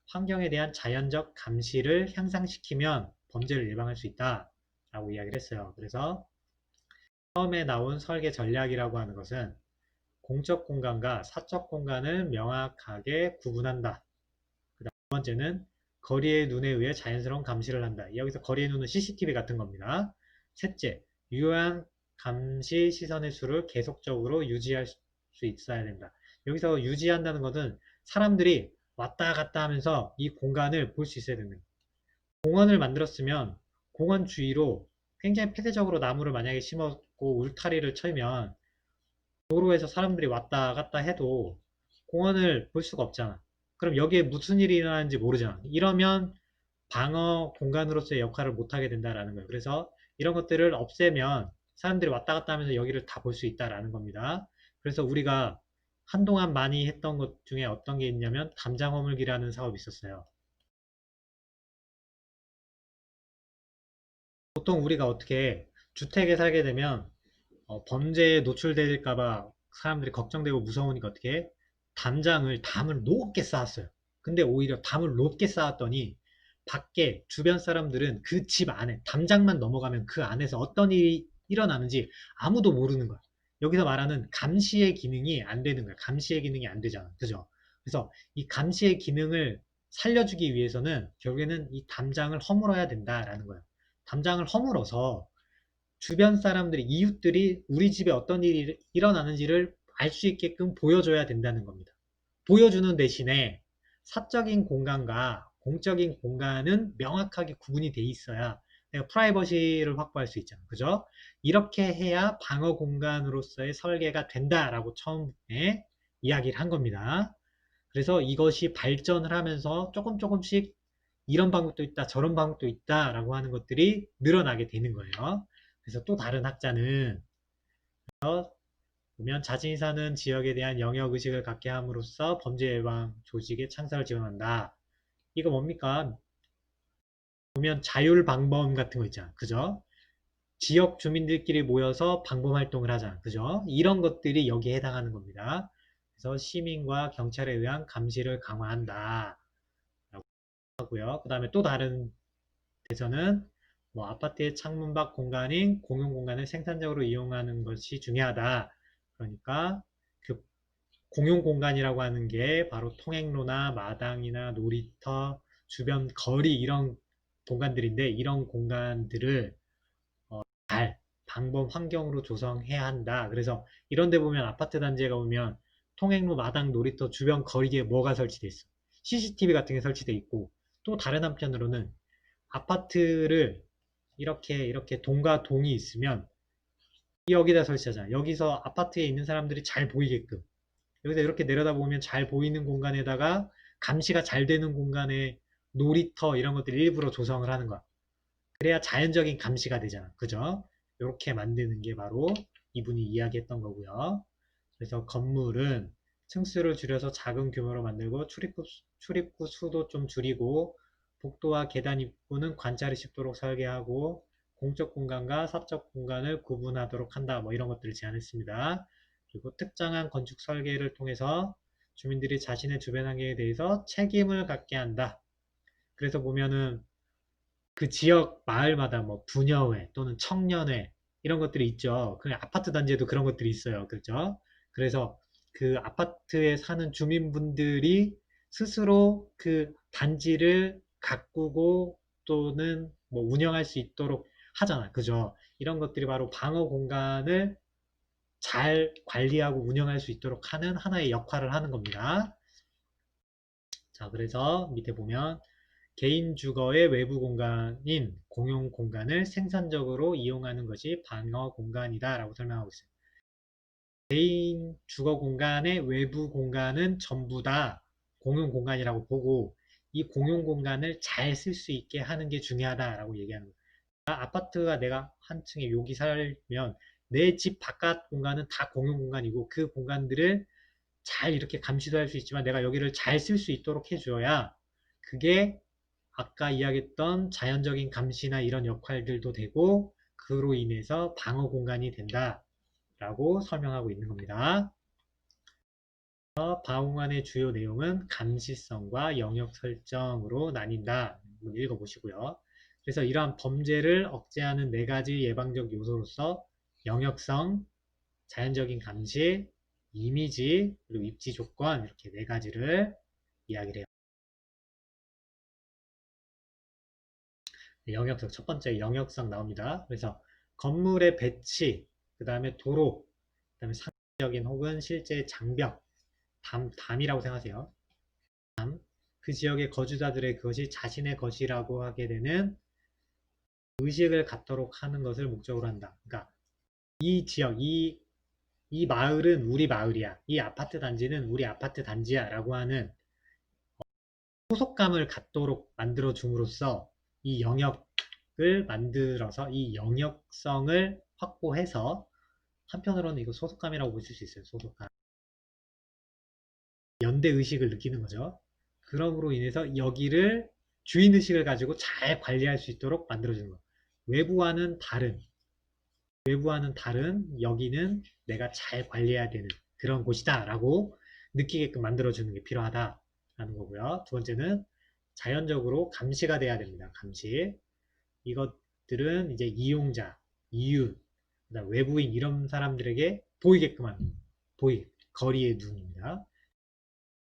환경에 대한 자연적 감시를 향상시키면 범죄를 예방할 수 있다라고 이야기를 했어요. 그래서 처음에 나온 설계 전략이라고 하는 것은 공적 공간과 사적 공간을 명확하게 구분한다. 두 번째는 거리의 눈에 의해 자연스러운 감시를 한다. 여기서 거리의 눈은 CCTV 같은 겁니다. 셋째, 유효한 감시 시선의 수를 계속적으로 유지할 수 있어야 된다. 여기서 유지한다는 것은 사람들이 왔다 갔다 하면서 이 공간을 볼 수 있어야 되는 거예요. 공원을 만들었으면 공원 주위로 굉장히 폐쇄적으로 나무를 만약에 심었고 울타리를 쳐면 도로에서 사람들이 왔다 갔다 해도 공원을 볼 수가 없잖아. 그럼 여기에 무슨 일이 일어나는지 모르잖아. 이러면 방어 공간으로서의 역할을 못하게 된다라는 거예요. 그래서 이런 것들을 없애면 사람들이 왔다 갔다 하면서 여기를 다 볼 수 있다라는 겁니다. 그래서 우리가 한동안 많이 했던 것 중에 어떤 게 있냐면 담장 허물기라는 사업이 있었어요. 보통 우리가 어떻게 주택에 살게 되면 범죄에 노출될까봐 사람들이 걱정되고 무서우니까 어떻게 담을 높게 쌓았어요. 근데 오히려 담을 높게 쌓았더니 밖에 주변 사람들은 그 집 안에 담장만 넘어가면 그 안에서 어떤 일이 일어나는지 아무도 모르는 거야. 여기서 말하는 감시의 기능이 안 되는 거야. 감시의 기능이 안 되잖아. 그죠? 그래서 이 감시의 기능을 살려주기 위해서는 결국에는 이 담장을 허물어야 된다라는 거야. 담장을 허물어서 주변 사람들이, 이웃들이 우리 집에 어떤 일이 일어나는지를 알 수 있게끔 보여줘야 된다는 겁니다. 보여주는 대신에 사적인 공간과 공적인 공간은 명확하게 구분이 돼 있어야 내가 프라이버시를 확보할 수 있잖아. 그죠? 이렇게 해야 방어 공간으로서의 설계가 된다라고 처음에 이야기를 한 겁니다. 그래서 이것이 발전을 하면서 조금씩 이런 방법도 있다, 저런 방법도 있다라고 하는 것들이 늘어나게 되는 거예요. 그래서 또 다른 학자는 보면 자신이 사는 지역에 대한 영역의식을 갖게 함으로써 범죄 예방 조직의 창설을 지원한다. 이거 뭡니까? 보면 자율방범 같은 거 있잖아. 그죠? 지역 주민들끼리 모여서 방범 활동을 하자. 그죠? 이런 것들이 여기에 해당하는 겁니다. 그래서 시민과 경찰에 의한 감시를 강화한다. 라고 하고요. 그 다음에 또 다른 데서는 뭐 아파트의 창문 밖 공간인 공용 공간을 생산적으로 이용하는 것이 중요하다. 그러니까 그 공용 공간이라고 하는 게 바로 통행로나 마당이나 놀이터, 주변 거리 이런 공간들인데 이런 공간들을 잘 방범 환경으로 조성해야 한다. 그래서 이런 데 보면 아파트 단지에 가보면 통행로, 마당, 놀이터 주변 거리에 뭐가 설치되어 있어. CCTV 같은 게 설치되어 있고 또 다른 한편으로는 아파트를 이렇게 동과 동이 있으면 여기다 설치하잖아. 여기서 아파트에 있는 사람들이 잘 보이게끔 여기서 이렇게 내려다보면 잘 보이는 공간에다가 감시가 잘 되는 공간에 놀이터 이런 것들 일부러 조성을 하는 거야. 그래야 자연적인 감시가 되잖아. 그죠? 이렇게 만드는 게 바로 이분이 이야기했던 거고요. 그래서 건물은 층수를 줄여서 작은 규모로 만들고 출입구 수도 좀 줄이고 복도와 계단 입구는 관찰이 쉽도록 설계하고 공적 공간과 사적 공간을 구분하도록 한다. 뭐 이런 것들을 제안했습니다. 그리고 특정한 건축 설계를 통해서 주민들이 자신의 주변 환경에 대해서 책임을 갖게 한다. 그래서 보면은 그 지역 마을마다 뭐 부녀회 또는 청년회 이런 것들이 있죠. 그 아파트 단지에도 그런 것들이 있어요. 그렇죠? 그래서 그 아파트에 사는 주민분들이 스스로 그 단지를 가꾸고 또는 뭐 운영할 수 있도록 하잖아. 그죠? 이런 것들이 바로 방어 공간을 잘 관리하고 운영할 수 있도록 하는 하나의 역할을 하는 겁니다. 자, 그래서 밑에 보면 개인 주거의 외부 공간인 공용 공간을 생산적으로 이용하는 것이 방어 공간이다 라고 설명하고 있어요. 개인 주거 공간의 외부 공간은 전부 다 공용 공간이라고 보고 이 공용 공간을 잘 쓸 수 있게 하는 게 중요하다라고 얘기하는 거예요. 아파트가 내가 한 층에 여기 살면 내 집 바깥 공간은 다 공용 공간이고 그 공간들을 잘 이렇게 감시도 할 수 있지만 내가 여기를 잘 쓸 수 있도록 해줘야 그게 아까 이야기했던 자연적인 감시나 이런 역할들도 되고 그로 인해서 방어 공간이 된다 라고 설명하고 있는 겁니다. 방어 공간의 주요 내용은 감시성과 영역 설정으로 나뉜다. 한번 읽어보시고요. 그래서 이러한 범죄를 억제하는 네 가지 예방적 요소로서 영역성, 자연적인 감시, 이미지, 그리고 입지 조건 이렇게 네 가지를 이야기를 해요. 영역성, 첫 번째 영역성 나옵니다. 그래서 건물의 배치, 그 다음에 도로, 그 다음에 상징적인 혹은 실제 장벽, 담이라고 생각하세요. 그 지역의 거주자들의 그것이 자신의 것이라고 하게 되는 의식을 갖도록 하는 것을 목적으로 한다. 그러니까 이 지역, 이 마을은 우리 마을이야. 이 아파트 단지는 우리 아파트 단지야. 라고 하는 소속감을 갖도록 만들어 줌으로써 이 영역을 만들어서 이 영역성을 확보해서 한편으로는 이거 소속감이라고 보실 수 있어요. 소속감. 연대의식을 느끼는 거죠. 그럼으로 인해서 여기를 주인의식을 가지고 잘 관리할 수 있도록 만들어주는 거. 외부와는 다른 여기는 내가 잘 관리해야 되는 그런 곳이다 라고 느끼게끔 만들어주는 게 필요하다라는 거고요. 두 번째는 자연적으로 감시가 돼야 됩니다. 감시. 이것들은 이제 이용자, 이웃, 그다음 외부인 이런 사람들에게 보이게끔 하는 거리의 눈입니다.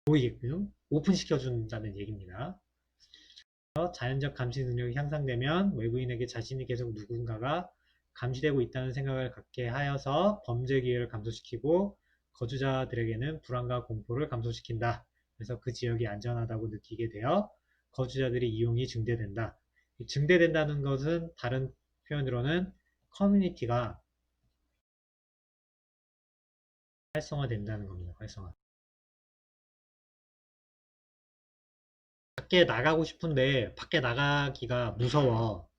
보이게끔 오픈시켜준다는 얘기입니다. 자연적 감시 능력이 향상되면 외부인에게 자신이 계속 누군가가 감시되고 있다는 생각을 갖게 하여서 범죄 기회를 감소시키고 거주자들에게는 불안과 공포를 감소시킨다. 그래서 그 지역이 안전하다고 느끼게 되어 거주자들의 이용이 증대된다. 증대된다는 것은 다른 표현으로는 커뮤니티가 활성화된다는 겁니다. 활성화. 밖에 나가고 싶은데 밖에 나가기가 무서워.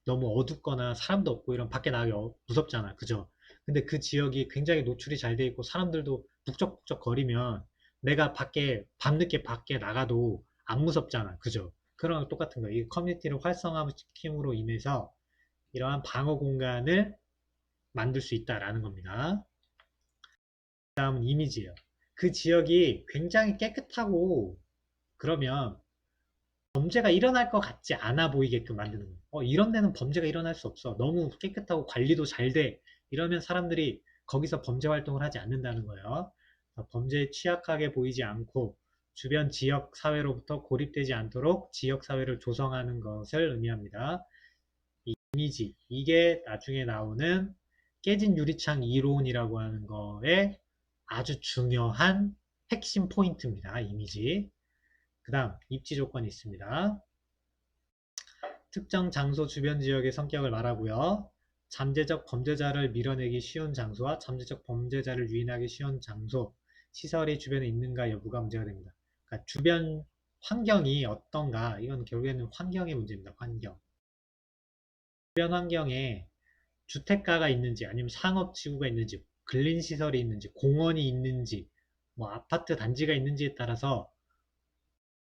너무 어둡거나 사람도 없고 이런 밖에 나가기 무섭잖아. 그죠? 근데 그 지역이 굉장히 노출이 잘 돼 있고 사람들도 북적북적 거리면 내가 밤늦게 밖에 나가도 안 무섭잖아. 그죠? 그런 거랑 똑같은 거예요. 이 커뮤니티를 활성화시킴으로 인해서 이러한 방어 공간을 만들 수 있다라는 겁니다. 다음은 이미지예요. 그 지역이 굉장히 깨끗하고 그러면 범죄가 일어날 것 같지 않아 보이게끔 만드는 거예요. 이런 데는 범죄가 일어날 수 없어. 너무 깨끗하고 관리도 잘 돼. 이러면 사람들이 거기서 범죄 활동을 하지 않는다는 거예요. 범죄에 취약하게 보이지 않고 주변 지역 사회로부터 고립되지 않도록 지역 사회를 조성하는 것을 의미합니다. 이 이미지, 이게 나중에 나오는 깨진 유리창 이론이라고 하는 거에 아주 중요한 핵심 포인트입니다. 이미지. 그 다음 입지 조건이 있습니다. 특정 장소 주변 지역의 성격을 말하고요. 잠재적 범죄자를 밀어내기 쉬운 장소와 잠재적 범죄자를 유인하기 쉬운 장소 시설이 주변에 있는가 여부가 문제가 됩니다. 그러니까 주변 환경이 어떤가, 이건 결국에는 환경의 문제입니다. 환경. 주변 환경에 주택가가 있는지 아니면 상업지구가 있는지 근린시설이 있는지 공원이 있는지 뭐 아파트 단지가 있는지에 따라서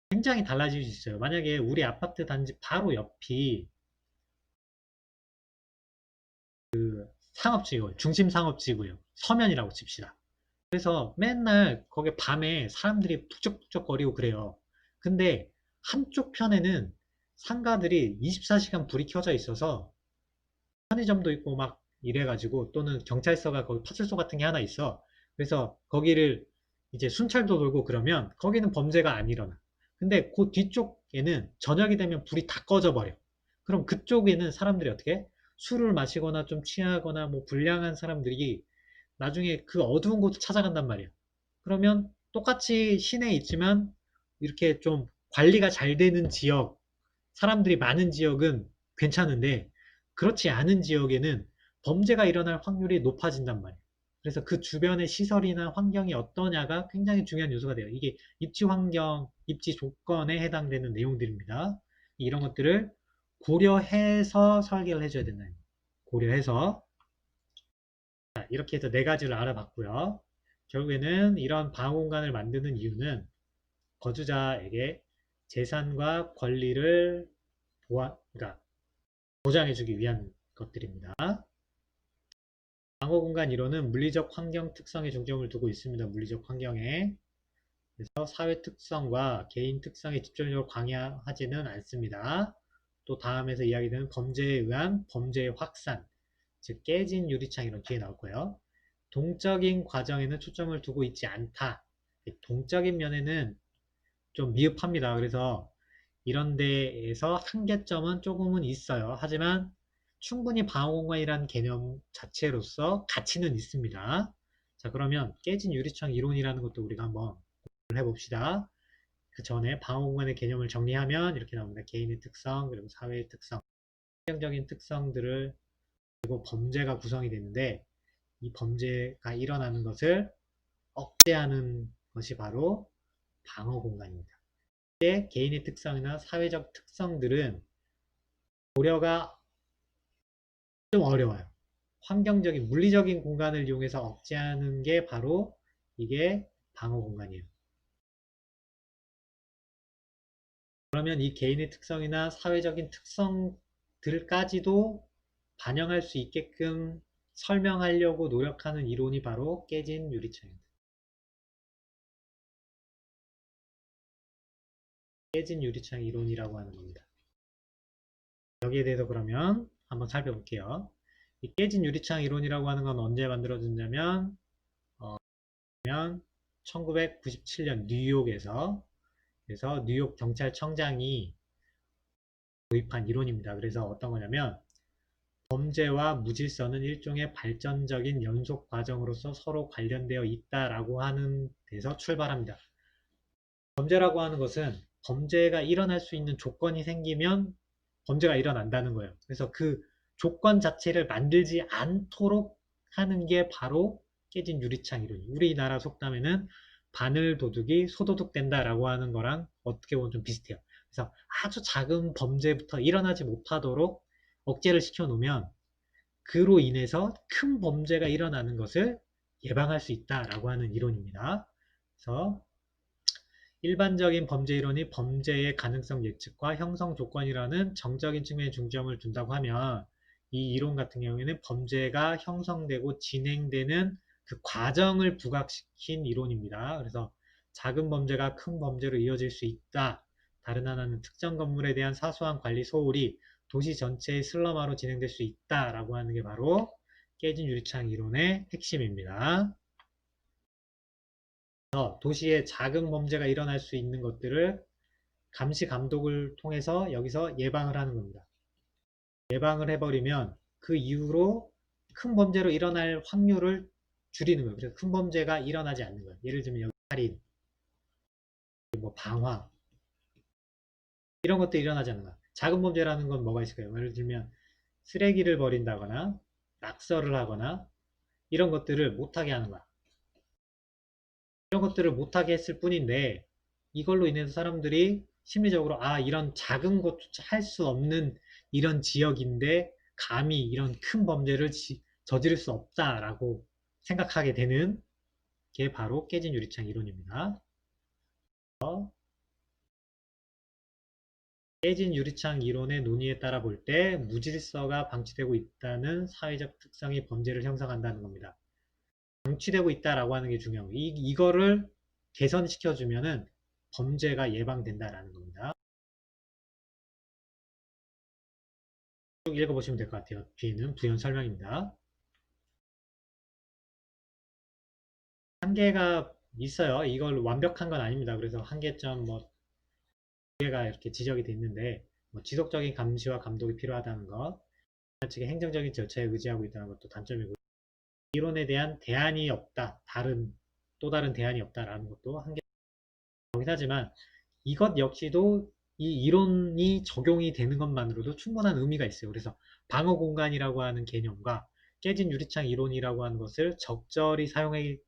굉장히 달라질 수 있어요. 만약에 우리 아파트 단지 바로 옆이 상업지구, 중심 상업지구요. 서면이라고 칩시다. 그래서 맨날 거기 밤에 사람들이 북적북적거리고 그래요. 근데 한쪽 편에는 상가들이 24시간 불이 켜져 있어서 편의점도 있고 막 이래가지고, 또는 경찰서가 거기 파출소 같은 게 하나 있어. 그래서 거기를 이제 순찰도 돌고 그러면 거기는 범죄가 안 일어나. 근데 그 뒤쪽에는 저녁이 되면 불이 다 꺼져 버려. 그럼 그쪽에는 사람들이 어떻게 술을 마시거나 좀 취하거나 뭐 불량한 사람들이 나중에 그 어두운 곳을 찾아간단 말이야. 그러면 똑같이 시내에 있지만 이렇게 좀 관리가 잘 되는 지역, 사람들이 많은 지역은 괜찮은데 그렇지 않은 지역에는 범죄가 일어날 확률이 높아진단 말이에요. 그래서 그 주변의 시설이나 환경이 어떠냐가 굉장히 중요한 요소가 돼요. 이게 입지 환경, 입지 조건에 해당되는 내용들입니다. 이런 것들을 고려해서 설계를 해줘야 된다. 고려해서. 자, 이렇게 해서 네 가지를 알아봤고요. 결국에는 이런 방어 공간을 만드는 이유는 거주자에게 재산과 권리를 그러니까 보장해주기 위한 것들입니다. 방어 공간 이론은 물리적 환경 특성에 중점을 두고 있습니다. 물리적 환경에. 그래서 사회 특성과 개인 특성에 집중적으로 강요하지는 않습니다. 또 다음에서 이야기되는 범죄에 의한 범죄의 확산, 즉 깨진 유리창 이런 뒤에 나올 거예요. 동적인 과정에는 초점을 두고 있지 않다. 동적인 면에는 좀 미흡합니다. 그래서 이런 데에서 한계점은 조금은 있어요. 하지만 충분히 방어공간이라는 개념 자체로서 가치는 있습니다. 자, 그러면 깨진 유리창 이론이라는 것도 우리가 한번 해봅시다. 그 전에 방어공간의 개념을 정리하면 이렇게 나옵니다. 개인의 특성, 그리고 사회의 특성, 환경적인 특성들을 그리고 범죄가 구성이 되는데, 이 범죄가 일어나는 것을 억제하는 것이 바로 방어공간입니다. 이때 개인의 특성이나 사회적 특성들은 고려가 좀 어려워요. 환경적인, 물리적인 공간을 이용해서 억제하는 게 바로 이게 방어 공간이에요. 그러면 이 개인의 특성이나 사회적인 특성들까지도 반영할 수 있게끔 설명하려고 노력하는 이론이 바로 깨진 유리창입니다. 깨진 유리창 이론이라고 하는 겁니다. 여기에 대해서 그러면 한번 살펴볼게요. 이 깨진 유리창 이론이라고 하는 건 언제 만들어졌냐면 1997년 뉴욕에서, 그래서 뉴욕 경찰청장이 도입한 이론입니다. 그래서 어떤 거냐면 범죄와 무질서는 일종의 발전적인 연속 과정으로서 서로 관련되어 있다라고 하는 데서 출발합니다. 범죄라고 하는 것은 범죄가 일어날 수 있는 조건이 생기면 범죄가 일어난다는 거예요. 그래서 그 조건 자체를 만들지 않도록 하는 게 바로 깨진 유리창 이론이에요. 우리나라 속담에는 바늘 도둑이 소도둑 된다라고 하는 거랑 어떻게 보면 좀 비슷해요. 그래서 아주 작은 범죄부터 일어나지 못하도록 억제를 시켜 놓으면 그로 인해서 큰 범죄가 일어나는 것을 예방할 수 있다라고 하는 이론입니다. 그래서 일반적인 범죄 이론이 범죄의 가능성 예측과 형성 조건이라는 정적인 측면에 중점을 둔다고 하면, 이 이론 같은 경우에는 범죄가 형성되고 진행되는 그 과정을 부각시킨 이론입니다. 그래서 작은 범죄가 큰 범죄로 이어질 수 있다. 다른 하나는 특정 건물에 대한 사소한 관리 소홀이 도시 전체의 슬럼화로 진행될 수 있다라고 하는 게 바로 깨진 유리창 이론의 핵심입니다. 도시에 작은 범죄가 일어날 수 있는 것들을 감시 감독을 통해서 여기서 예방을 하는 겁니다. 예방을 해버리면 그 이후로 큰 범죄로 일어날 확률을 줄이는 거예요. 그래서 큰 범죄가 일어나지 않는 거예요. 예를 들면 여기 살인, 뭐 방화 이런 것도 일어나지 않는 거예요. 작은 범죄라는 건 뭐가 있을까요? 예를 들면 쓰레기를 버린다거나 낙서를 하거나 이런 것들을 못하게 하는 거야. 이런 것들을 못하게 했을 뿐인데 이걸로 인해서 사람들이 심리적으로 이런 작은 것조차 할 수 없는 이런 지역인데 감히 이런 큰 범죄를 저지를 수 없다라고 생각하게 되는 게 바로 깨진 유리창 이론입니다. 깨진 유리창 이론의 논의에 따라 볼 때 무질서가 방치되고 있다는 사회적 특성이 범죄를 형성한다는 겁니다. 방치되고 있다라고 하는 게 중요해요. 이거를 개선시켜주면은 범죄가 예방된다라는 겁니다. 쭉 읽어보시면 될 것 같아요. 뒤에는 부연 설명입니다. 한계가 있어요. 이걸 완벽한 건 아닙니다. 그래서 한계점 개가 이렇게 지적이 돼 있는데 지속적인 감시와 감독이 필요하다는 것, 측의 행정적인 절차에 의지하고 있다는 것도 단점이고 이론에 대한 대안이 없다. 또 다른 대안이 없다라는 것도 한계이긴 하지만 이것 역시도 이 이론이 적용이 되는 것만으로도 충분한 의미가 있어요. 그래서 방어 공간이라고 하는 개념과 깨진 유리창 이론이라고 하는 것을 적절히 사용을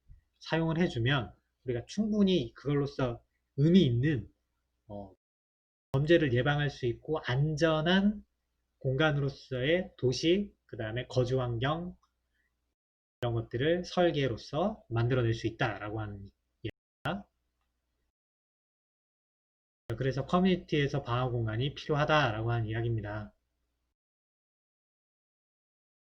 해주면 우리가 충분히 그걸로써 의미 있는 범죄를 예방할 수 있고 안전한 공간으로서의 도시, 그 다음에 거주 환경 이런 것들을 설계로서 만들어낼 수 있다라고 하는 얘기입니다. 그래서 커뮤니티에서 방어 공간이 필요하다라고 하는 이야기입니다.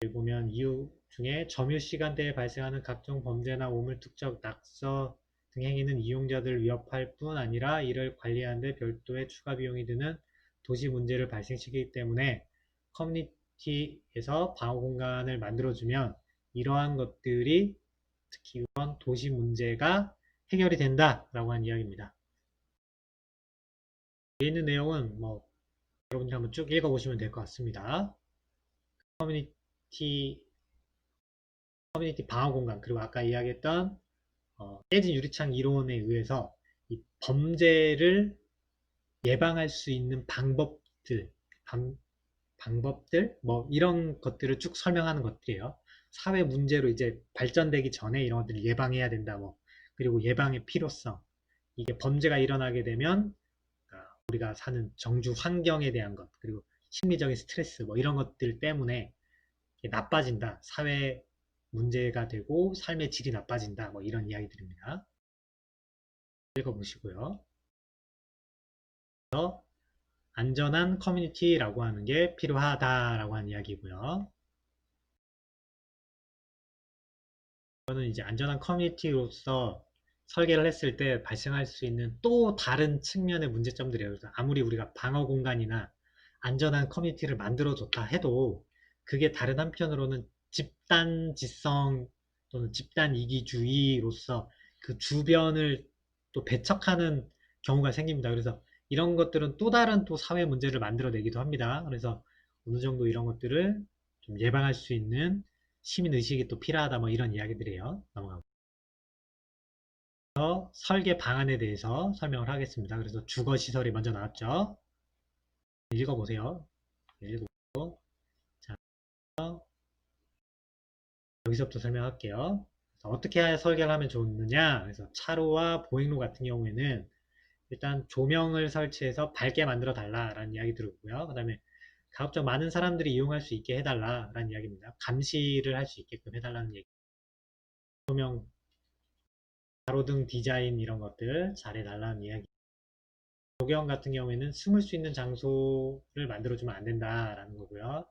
여기 보면 이유 중에 점유 시간대에 발생하는 각종 범죄나 우물투척, 낙서 등 행위는 이용자들을 위협할 뿐 아니라 이를 관리하는 데 별도의 추가 비용이 드는 도시 문제를 발생시키기 때문에 커뮤니티에서 방어 공간을 만들어주면 이러한 것들이 특히 이런 도시 문제가 해결이 된다라고 하는 이야기입니다. 여기 있는 내용은 여러분들 한번 쭉 읽어보시면 될 것 같습니다. 커뮤니티 방어 공간 그리고 아까 이야기했던 깨진 유리창 이론에 의해서 이 범죄를 예방할 수 있는 방법들 이런 것들을 쭉 설명하는 것들이에요. 사회 문제로 이제 발전되기 전에 이런 것들을 예방해야 된다. 그리고 예방의 필요성. 이게 범죄가 일어나게 되면 우리가 사는 정주 환경에 대한 것 그리고 심리적인 스트레스 이런 것들 때문에 나빠진다. 사회 문제가 되고 삶의 질이 나빠진다. 이런 이야기들입니다. 읽어보시고요. 그래서 안전한 커뮤니티라고 하는 게 필요하다라고 하는 이야기고요. 저는 이제 안전한 커뮤니티로서 설계를 했을 때 발생할 수 있는 또 다른 측면의 문제점들이에요. 그래서 아무리 우리가 방어 공간이나 안전한 커뮤니티를 만들어줬다 해도 그게 다른 한편으로는 집단지성 또는 집단이기주의로서 그 주변을 또 배척하는 경우가 생깁니다. 그래서 이런 것들은 또 다른 또 사회 문제를 만들어내기도 합니다. 그래서 어느 정도 이런 것들을 좀 예방할 수 있는 시민의식이 또 필요하다 이런 이야기들이에요. 넘어가고 설계 방안에 대해서 설명을 하겠습니다. 그래서 주거시설이 먼저 나왔죠. 읽어보세요. 읽어보고 자, 여기서부터 설명할게요. 어떻게 설계를 하면 좋느냐 그래서 차로와 보행로 같은 경우에는 일단 조명을 설치해서 밝게 만들어 달라라는 이야기 들었고요. 그 다음에 가급적 많은 사람들이 이용할 수 있게 해달라라는 이야기입니다. 감시를 할 수 있게끔 해달라는 얘기. 조명, 가로등 디자인 이런 것들 잘해달라는 이야기. 조경 같은 경우에는 숨을 수 있는 장소를 만들어주면 안 된다라는 거고요.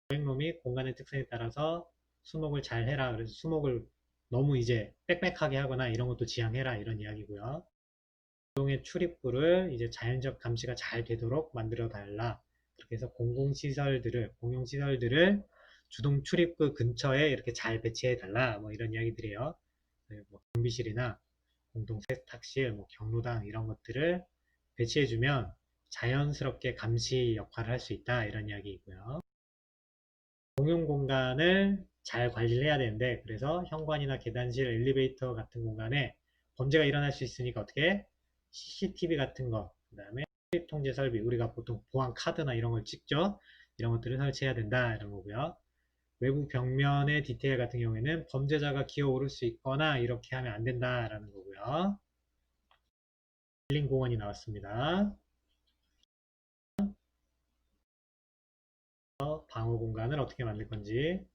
보행로 및 공간의 특성에 따라서 수목을 잘 해라. 그래서 수목을 너무 이제 빽빽하게 하거나 이런 것도 지양해라 이런 이야기고요. 이동의 출입구를 이제 자연적 감시가 잘 되도록 만들어 달라. 그렇게 해서 공용시설들을 주동 출입구 근처에 이렇게 잘 배치해 달라. 이런 이야기들이에요. 경비실이나 공동 세탁실, 경로당 이런 것들을 배치해주면 자연스럽게 감시 역할을 할 수 있다. 이런 이야기이고요. 공용 공간을 잘 관리를 해야 되는데 그래서 현관이나 계단실, 엘리베이터 같은 공간에 범죄가 일어날 수 있으니까 어떻게 CCTV 같은 거, 그 다음에 출입 통제 설비, 우리가 보통 보안 카드나 이런 걸 찍죠. 이런 것들을 설치해야 된다. 이런 거고요. 외부 벽면의 디테일 같은 경우에는 범죄자가 기어오를 수 있거나 이렇게 하면 안 된다라는 거고요. 볼게요. 빌링 공원이 나왔습니다. 방어 공간을 어떻게 만들 건지,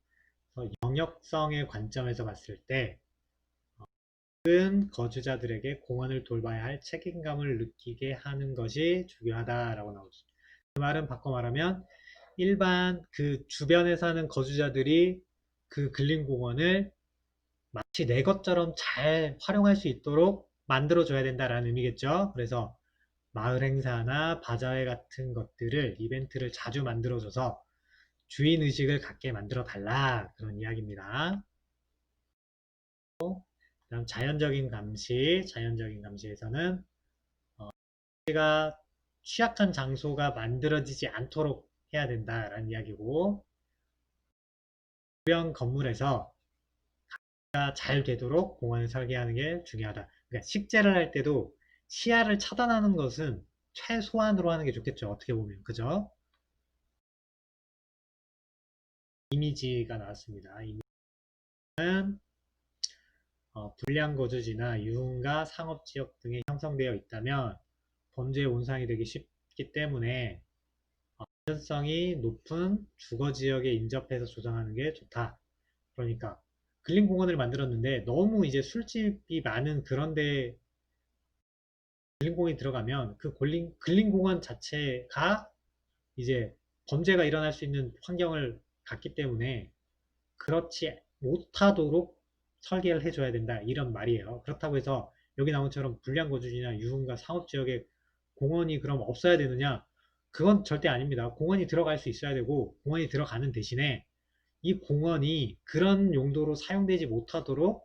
영역성의 관점에서 봤을 때 모든 거주자들에게 공원을 돌봐야 할 책임감을 느끼게 하는 것이 중요하다라고 나오죠. 그 말은 바꿔 말하면 일반 그 주변에 사는 거주자들이 그 근린공원을 마치 내 것처럼 잘 활용할 수 있도록 만들어줘야 된다라는 의미겠죠. 그래서 마을 행사나 바자회 같은 것들을, 이벤트를 자주 만들어줘서 주인의식을 갖게 만들어 달라, 그런 이야기입니다. 다음 자연적인 감시에서는 우리가 취약한 장소가 만들어지지 않도록 해야 된다라는 이야기고, 주변 건물에서 잘 되도록 공원을 설계하는 게 중요하다. 그러니까 식재를 할 때도 시야를 차단하는 것은 최소한으로 하는 게 좋겠죠. 어떻게 보면. 그죠? 이미지가 나왔습니다. 이미지는 불량 거주지나 유흥가 상업지역 등에 형성되어 있다면 범죄의 온상이 되기 쉽기 때문에 안전성이 높은 주거지역에 인접해서 조성하는 게 좋다. 그러니까 근린공원을 만들었는데 너무 이제 술집이 많은 그런데 근린공원이 들어가면 그 근린공원 자체가 이제 범죄가 일어날 수 있는 환경을 갖기 때문에 그렇지 못하도록 설계를 해줘야 된다, 이런 말이에요. 그렇다고 해서 여기 나온 것처럼 불량거주지나 유흥가 상업지역에 공원이 그럼 없어야 되느냐? 그건 절대 아닙니다. 공원이 들어갈 수 있어야 되고, 공원이 들어가는 대신에 이 공원이 그런 용도로 사용되지 못하도록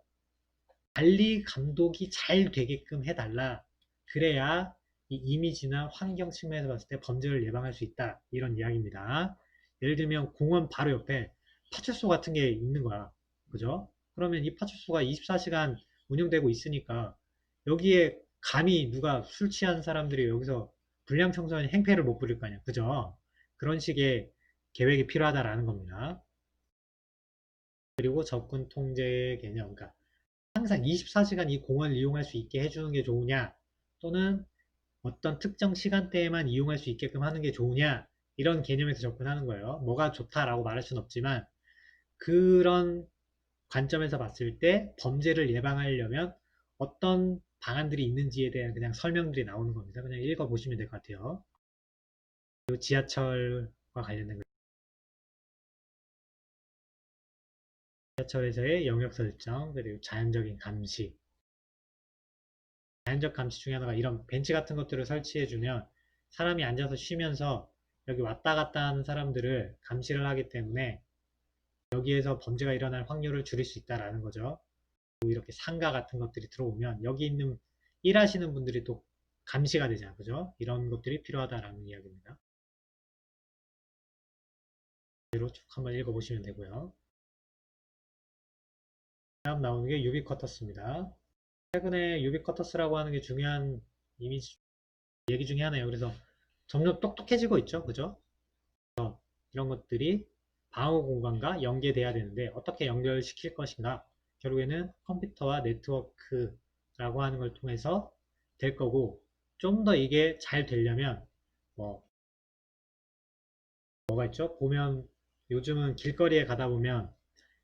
관리 감독이 잘 되게끔 해달라. 그래야 이 이미지나 환경 측면에서 봤을 때 범죄를 예방할 수 있다, 이런 이야기입니다. 예를 들면 공원 바로 옆에 파출소 같은 게 있는 거야. 그죠? 그러면 이 파출소가 24시간 운영되고 있으니까 여기에 감히 누가 술 취한 사람들이 여기서 불량 청소년 행패를 못 부릴 거 아니야. 그죠? 그런 식의 계획이 필요하다라는 겁니다. 그리고 접근 통제 개념. 그러니까 항상 24시간 이 공원을 이용할 수 있게 해주는 게 좋으냐, 또는 어떤 특정 시간대에만 이용할 수 있게끔 하는 게 좋으냐, 이런 개념에서 접근하는 거예요. 뭐가 좋다라고 말할 수는 없지만 그런 관점에서 봤을 때 범죄를 예방하려면 어떤 방안들이 있는지에 대한 그냥 설명들이 나오는 겁니다. 그냥 읽어보시면 될 것 같아요. 그리고 지하철과 관련된 거. 지하철에서의 영역 설정, 그리고 자연적인 감시. 자연적 감시 중에 하나가 이런 벤치 같은 것들을 설치해주면 사람이 앉아서 쉬면서 여기 왔다 갔다 하는 사람들을 감시를 하기 때문에 여기에서 범죄가 일어날 확률을 줄일 수 있다라는 거죠. 이렇게 상가 같은 것들이 들어오면 여기 있는 일하시는 분들이 또 감시가 되잖아요. 그죠? 이런 것들이 필요하다라는 이야기입니다. 이대로 쭉 한번 읽어보시면 되고요. 다음 나오는 게 유비쿼터스입니다. 최근에 유비쿼터스라고 하는 게 중요한 이미지 얘기 중에 하나예요. 그래서 점점 똑똑해지고 있죠. 그죠? 이런 것들이 방어 공간과 연계돼야 되는데 어떻게 연결시킬 것인가? 결국에는 컴퓨터와 네트워크라고 하는 걸 통해서 될 거고, 좀 더 이게 잘 되려면 뭐가 있죠? 보면 요즘은 길거리에 가다 보면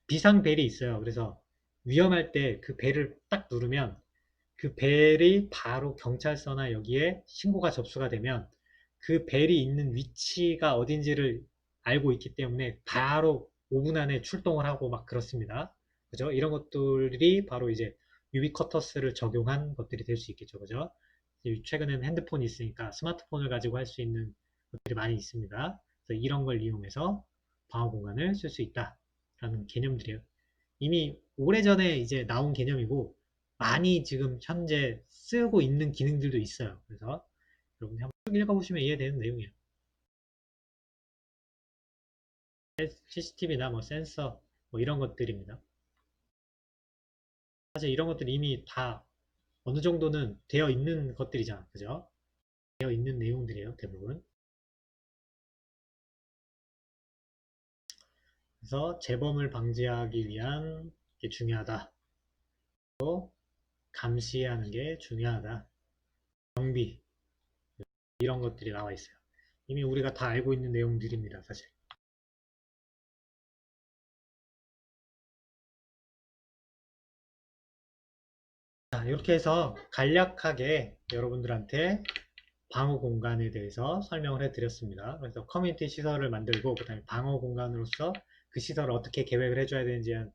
비상벨이 있어요. 그래서 위험할 때 그 벨을 딱 누르면 그 벨이 바로 경찰서나 여기에 신고가 접수가 되면 그 벨이 있는 위치가 어딘지를 알고 있기 때문에 바로 5분 안에 출동을 하고 막 그렇습니다. 그죠? 이런 것들이 바로 이제 유비쿼터스를 적용한 것들이 될 수 있겠죠. 그죠? 최근에는 핸드폰이 있으니까 스마트폰을 가지고 할 수 있는 것들이 많이 있습니다. 그래서 이런 걸 이용해서 방어 공간을 쓸 수 있다라는 개념들이에요. 이미 오래전에 이제 나온 개념이고 많이 지금 현재 쓰고 있는 기능들도 있어요. 그래서 여러분이 한번 쭉 읽어보시면 이해되는 내용이에요. CCTV나 뭐 센서 뭐 이런 것들입니다. 사실 이런 것들이 이미 다 어느 정도는 되어 있는 것들이잖아. 그죠? 되어 있는 내용들이에요. 대부분. 그래서 재범을 방지하기 위한 게 중요하다. 감시하는 게 중요하다. 정비, 이런 것들이 나와 있어요. 이미 우리가 다 알고 있는 내용들입니다, 사실. 자, 이렇게 해서 간략하게 여러분들한테 방어 공간에 대해서 설명을 해드렸습니다. 그래서 커뮤니티 시설을 만들고 그 다음에 방어 공간으로서 그 시설을 어떻게 계획을 해줘야 되는지에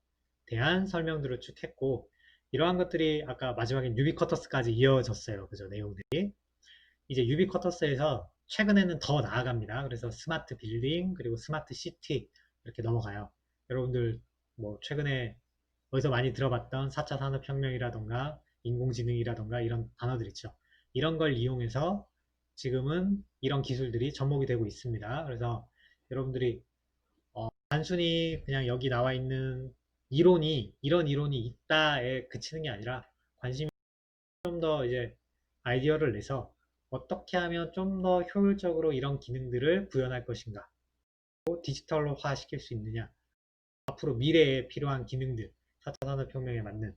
대한 설명들을 쭉 했고, 이러한 것들이 아까 마지막에 유비쿼터스까지 이어졌어요. 그죠? 내용들이. 이제 유비쿼터스에서 최근에는 더 나아갑니다. 그래서 스마트 빌딩 그리고 스마트 시티 이렇게 넘어가요. 여러분들 뭐 최근에 어디서 많이 들어봤던 4차 산업혁명이라던가 인공지능이라던가 이런 단어들 있죠. 이런 걸 이용해서 지금은 이런 기술들이 접목이 되고 있습니다. 그래서 여러분들이 단순히 그냥 여기 나와 있는 이론이 이런 이론이 있다에 그치는 게 아니라 관심이 좀 더 이제 아이디어를 내서 어떻게 하면 좀 더 효율적으로 이런 기능들을 구현할 것인가, 또 디지털화 시킬 수 있느냐, 앞으로 미래에 필요한 기능들, 4차 산업혁명에 맞는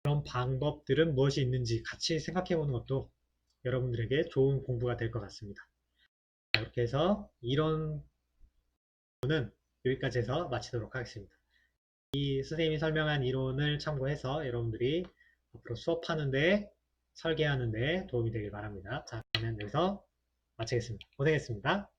그런 방법들은 무엇이 있는지 같이 생각해 보는 것도 여러분들에게 좋은 공부가 될 것 같습니다. 이렇게 해서 이런 부분은 여기까지 해서 마치도록 하겠습니다. 이 선생님이 설명한 이론을 참고해서 여러분들이 앞으로 수업하는데 설계하는데 도움이 되길 바랍니다. 자, 그러면 여기서 마치겠습니다. 고생했습니다.